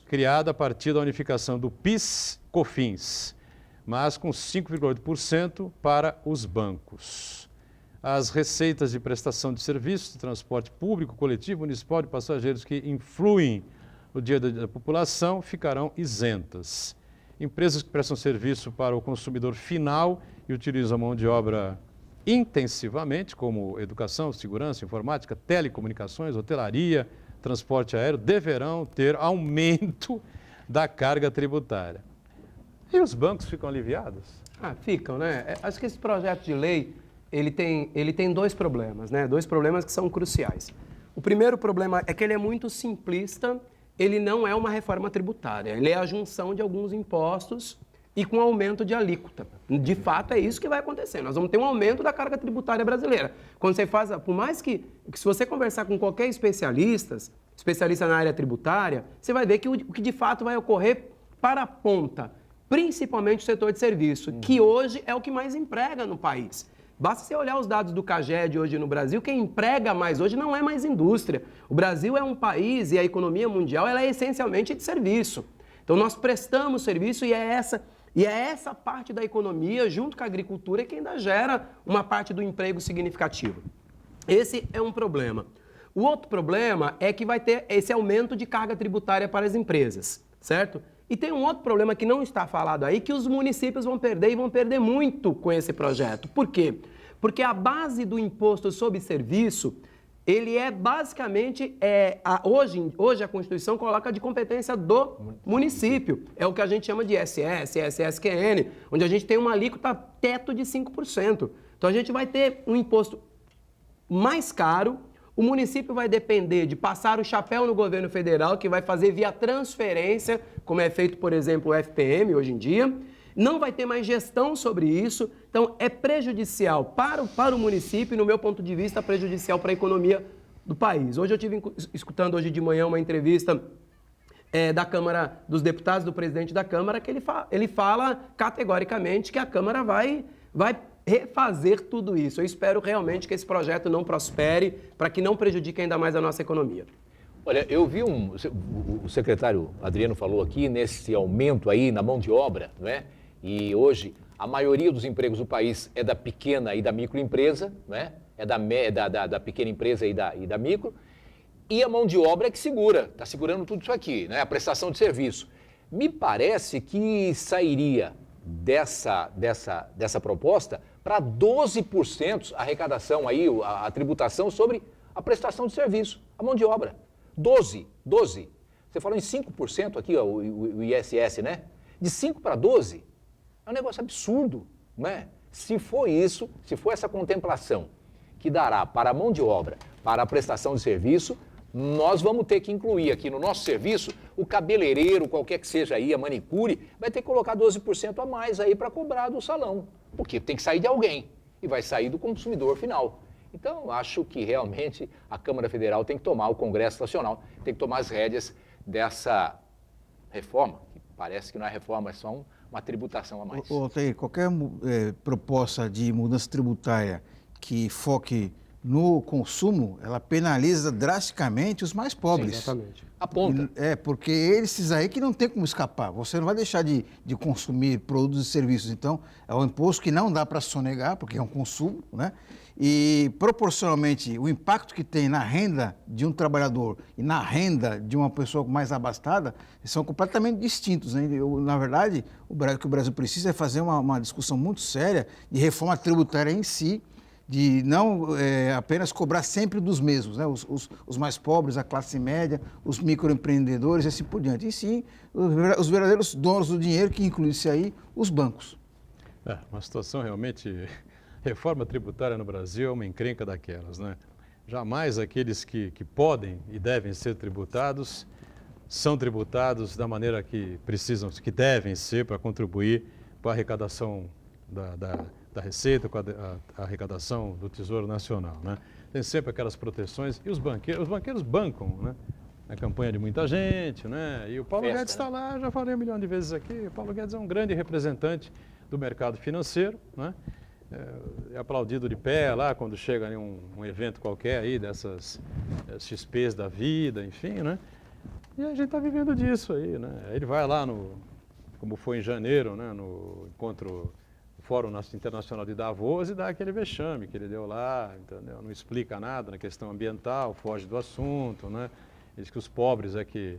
criada a partir da unificação do PIS/COFINS, mas com 5,8% para os bancos. As receitas de prestação de serviços de transporte público, coletivo, municipal de passageiros que influem no dia a dia da população ficarão isentas. Empresas que prestam serviço para o consumidor final e utilizam a mão de obra intensivamente, como educação, segurança, informática, telecomunicações, hotelaria, transporte aéreo, deverão ter aumento da carga tributária. E os bancos ficam aliviados?
Ficam, né? Acho que esse projeto de lei, ele tem dois problemas, né? Dois problemas que são cruciais. O primeiro problema é que ele é muito simplista, ele não é uma reforma tributária, ele é a junção de alguns impostos e com aumento de alíquota. De fato, é isso que vai acontecer. Nós vamos ter um aumento da carga tributária brasileira. Quando você faz, por mais que se você conversar com qualquer especialista na área tributária, você vai ver que o que de fato vai ocorrer para a ponta, principalmente o setor de serviço, que hoje é o que mais emprega no país. Basta você olhar os dados do CAGED hoje no Brasil, quem emprega mais hoje não é mais indústria. O Brasil é um país e a economia mundial ela é essencialmente de serviço. Então nós prestamos serviço e é essa parte da economia, junto com a agricultura, que ainda gera uma parte do emprego significativo. Esse é um problema. O outro problema é que vai ter esse aumento de carga tributária para as empresas, certo? E tem um outro problema que não está falado aí, que os municípios vão perder e vão perder muito com esse projeto. Por quê? Porque a base do imposto sobre serviço, ele é basicamente, hoje a Constituição coloca de competência do município. É o que a gente chama de ISS, ISSQN, onde a gente tem uma alíquota teto de 5%. Então a gente vai ter um imposto mais caro. O município vai depender de passar o chapéu no governo federal, que vai fazer via transferência, como é feito, por exemplo, o FPM hoje em dia. Não vai ter mais gestão sobre isso. Então, é prejudicial para o município e, no meu ponto de vista, prejudicial para a economia do país. Hoje eu estive escutando hoje de manhã uma entrevista da Câmara dos Deputados, do presidente da Câmara, que ele fala categoricamente que a Câmara vai refazer tudo isso. Eu espero realmente que esse projeto não prospere para que não prejudique ainda mais a nossa economia.
Olha, eu vi o secretário Adriano falou aqui nesse aumento aí na mão de obra, não é? E hoje a maioria dos empregos do país é da pequena e da microempresa, não é? É da pequena empresa e da micro. E a mão de obra é que está segurando tudo isso aqui, né? A prestação de serviço. Me parece que sairia dessa proposta para 12% a arrecadação aí, a tributação sobre a prestação de serviço, a mão de obra. 12. Você falou em 5% aqui, ó, o ISS, né? De 5 para 12 é um negócio absurdo, né? Se for isso, se for essa contemplação que dará para a mão de obra, para a prestação de serviço, nós vamos ter que incluir aqui no nosso serviço o cabeleireiro, qualquer que seja aí, a manicure, vai ter que colocar 12% a mais aí para cobrar do salão, porque tem que sair de alguém e vai sair do consumidor final. Então, acho que realmente a Câmara Federal tem que tomar, o Congresso Nacional tem que tomar as rédeas dessa reforma, que parece que não é reforma, é só uma tributação a mais.
Altair, qualquer proposta de mudança tributária que foque no consumo, ela penaliza drasticamente os mais pobres.
Sim, exatamente.
Aponta.
Porque esses aí que não tem como escapar. Você não vai deixar de consumir produtos e serviços. Então, é um imposto que não dá para sonegar, porque é um consumo, né? E, proporcionalmente, o impacto que tem na renda de um trabalhador e na renda de uma pessoa mais abastada são completamente distintos, né? Na verdade, o que o Brasil precisa é fazer uma discussão muito séria de reforma tributária em si, de não apenas cobrar sempre dos mesmos, né? Os mais pobres, a classe média, os microempreendedores e assim por diante. E sim, os verdadeiros donos do dinheiro, que inclui-se aí os bancos.
Uma situação realmente... Reforma tributária no Brasil é uma encrenca daquelas, né? Jamais aqueles que podem e devem ser tributados são tributados da maneira que precisam, que devem ser para contribuir para a arrecadação da Receita, com a arrecadação do Tesouro Nacional, né? Tem sempre aquelas proteções e os banqueiros bancam, né? A campanha de muita gente, né? E o Paulo Guedes está lá, já falei 1 milhão de vezes aqui, o Paulo Guedes é um grande representante do mercado financeiro, né? É aplaudido de pé lá quando chega em um evento qualquer aí, dessas XPs da vida, enfim, né? E a gente está vivendo disso aí, né? Ele vai lá como foi em janeiro, né? No Fórum Internacional de Davos e dá aquele vexame que ele deu lá, entendeu? Não explica nada na questão ambiental, foge do assunto, né? Diz que os pobres é que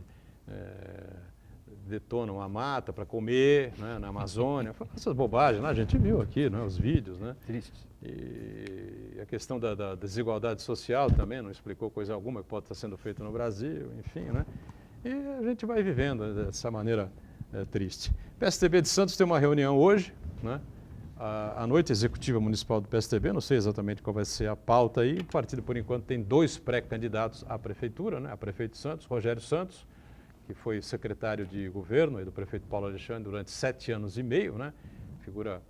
detonam a mata para comer, né, na Amazônia. Essas bobagens lá, a gente viu aqui, né, os vídeos, né?
Tristes.
E a questão da desigualdade social também, não explicou coisa alguma que pode estar sendo feita no Brasil, enfim, né? E a gente vai vivendo dessa maneira triste. PSDB de Santos tem uma reunião hoje, né? À noite, a Executiva Municipal do PSDB, não sei exatamente qual vai ser a pauta aí. O partido, por enquanto, tem 2 pré-candidatos à prefeitura, né? A prefeito de Santos, Rogério Santos, que foi secretário de governo aí do prefeito Paulo Alexandre durante 7 anos e meio, né? Figura,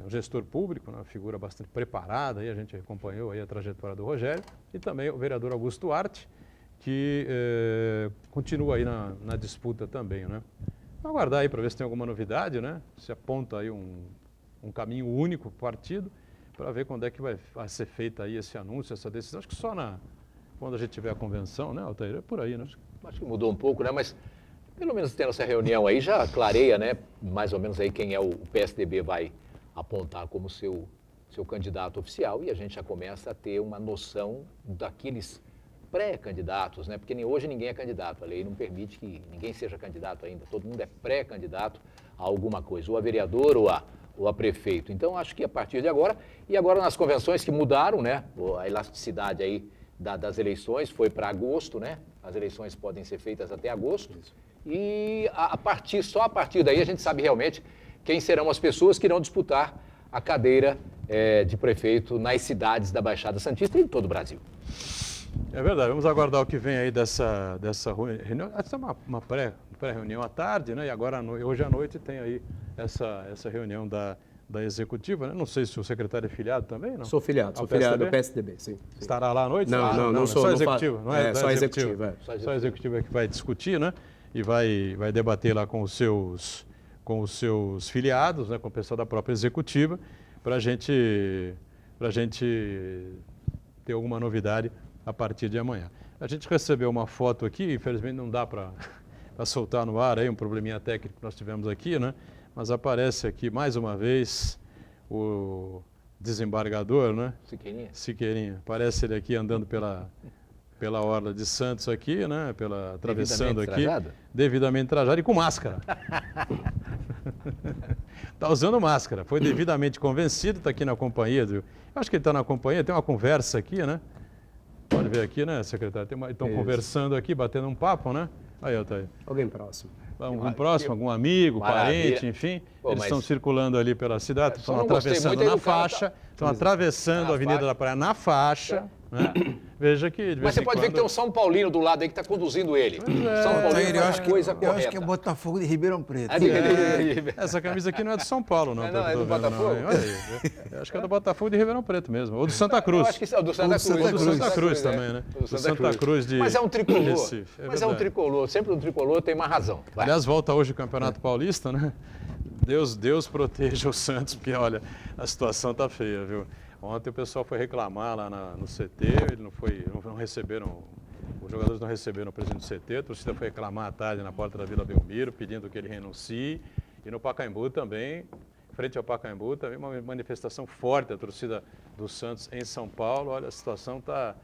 um gestor público, né? Uma figura bastante preparada, aí a gente acompanhou aí a trajetória do Rogério, e também o vereador Augusto Duarte, que continua aí na disputa também, né? Vamos aguardar aí para ver se tem alguma novidade, né? Se aponta aí um caminho único para o partido, para ver quando é que vai ser feita aí esse anúncio, essa decisão. Acho que só quando a gente tiver a convenção, né, Altair? É por aí, né?
Acho que mudou um pouco, né? Mas pelo menos tendo essa reunião aí já clareia, né? Mais ou menos aí quem é o PSDB vai apontar como seu candidato oficial, e a gente já começa a ter uma noção daqueles pré-candidatos, né? Porque hoje ninguém é candidato, a lei não permite que ninguém seja candidato ainda, todo mundo é pré-candidato a alguma coisa, ou a vereador ou a prefeito. Então, acho que a partir de agora, e agora nas convenções que mudaram, né? A elasticidade aí das eleições foi para agosto, né? As eleições podem ser feitas até agosto. Isso. E só a partir daí a gente sabe realmente quem serão as pessoas que irão disputar a cadeira de prefeito nas cidades da Baixada Santista e em todo o Brasil.
É verdade, vamos aguardar o que vem aí dessa reunião. Essa é uma pré-reunião à tarde, né? E agora, hoje à noite, tem aí essa reunião da Executiva, né? Não sei se o secretário é filiado também, não?
Sou filiado do PSDB, sim.
Estará lá à noite?
Não sou.
Só Executiva, não é?
Só Executiva.
Só Executiva é que vai discutir, né? E vai debater lá com os seus filiados, né? Com o pessoal da própria Executiva, para a gente ter alguma novidade a partir de amanhã. A gente recebeu uma foto aqui, infelizmente não dá para soltar no ar aí, um probleminha técnico que nós tivemos aqui, né? Mas aparece aqui mais uma vez o desembargador, né? Siqueirinha. Aparece ele aqui andando pela orla de Santos aqui, né? Atravessando aqui. Devidamente trajado e com máscara. Está usando máscara. Foi devidamente convencido, está aqui na companhia. Acho que ele está na companhia, tem uma conversa aqui, né? Pode ver aqui, né, secretário? Estão conversando aqui, batendo um papo, né? Aí, Altair.
Alguém próximo.
Algum próximo, algum amigo, parente, enfim. Eles estão circulando ali pela cidade, estão atravessando na faixa, estão atravessando a Avenida da Praia na faixa. Né? Veja que.
Mas você pode ver que tem um São Paulino do lado aí que está conduzindo ele. São Paulino faz a coisa correta.
Eu acho que é Botafogo de Ribeirão Preto.
Essa camisa aqui não é do São Paulo, não.
É do Botafogo?
Olha aí. Eu acho que é do Botafogo de Ribeirão Preto mesmo. Ou do Santa Cruz.
Eu acho que é do Santa Cruz.
Ou do Santa Cruz também, né? Do Santa Cruz de
Mas é um tricolor.
Recife.
Mas é um tricolor. Sempre um tricolor tem uma razão.
Aliás, volta hoje o Campeonato Paulista, né? Deus proteja o Santos, porque, olha, a situação tá feia, viu? Ontem o pessoal foi reclamar lá no CT, não receberam, os jogadores não receberam o presidente do CT, a torcida foi reclamar à tarde na porta da Vila Belmiro, pedindo que ele renuncie, e no Pacaembu também, frente ao Pacaembu, também uma manifestação forte da torcida do Santos em São Paulo. Olha, a situação tá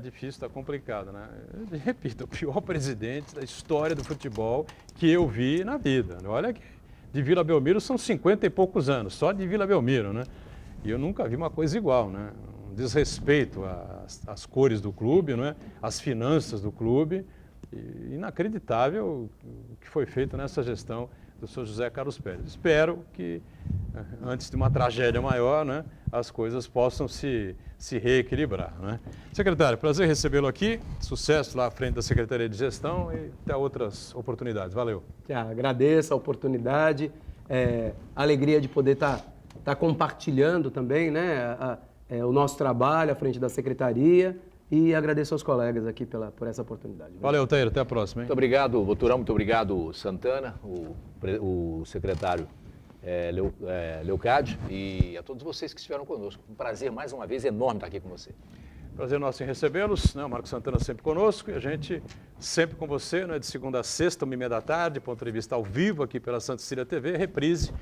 difícil, está complicada, né? Eu repito, o pior presidente da história do futebol que eu vi na vida. Olha que de Vila Belmiro são 50 e poucos anos, só de Vila Belmiro, né? E eu nunca vi uma coisa igual, né? Um desrespeito às cores do clube, né? Às finanças do clube. E inacreditável o que foi feito nessa gestão do senhor José Carlos Pérez. Espero que, antes de uma tragédia maior, né, as coisas possam se reequilibrar, né? Secretário, prazer recebê-lo aqui. Sucesso lá à frente da Secretaria de Gestão e até outras oportunidades. Valeu.
Agradeço a oportunidade, a alegria de poder estar compartilhando também, né, o nosso trabalho à frente da Secretaria, e agradeço aos colegas aqui por essa oportunidade.
Valeu, Altair. Até a próxima. Hein?
Muito obrigado, Boturão. Muito obrigado, Santana, o secretário Leocádio, e a todos vocês que estiveram conosco. Um prazer, mais uma vez, enorme estar aqui com você.
Prazer nosso em recebê-los, né? O Marcos Santana sempre conosco, e a gente sempre com você, né? De segunda a sexta, 13h30, ponto de vista ao vivo aqui pela Santa Cecília TV, reprise.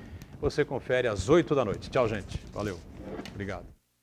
Você confere às 8 da noite. Tchau, gente. Valeu. Obrigado.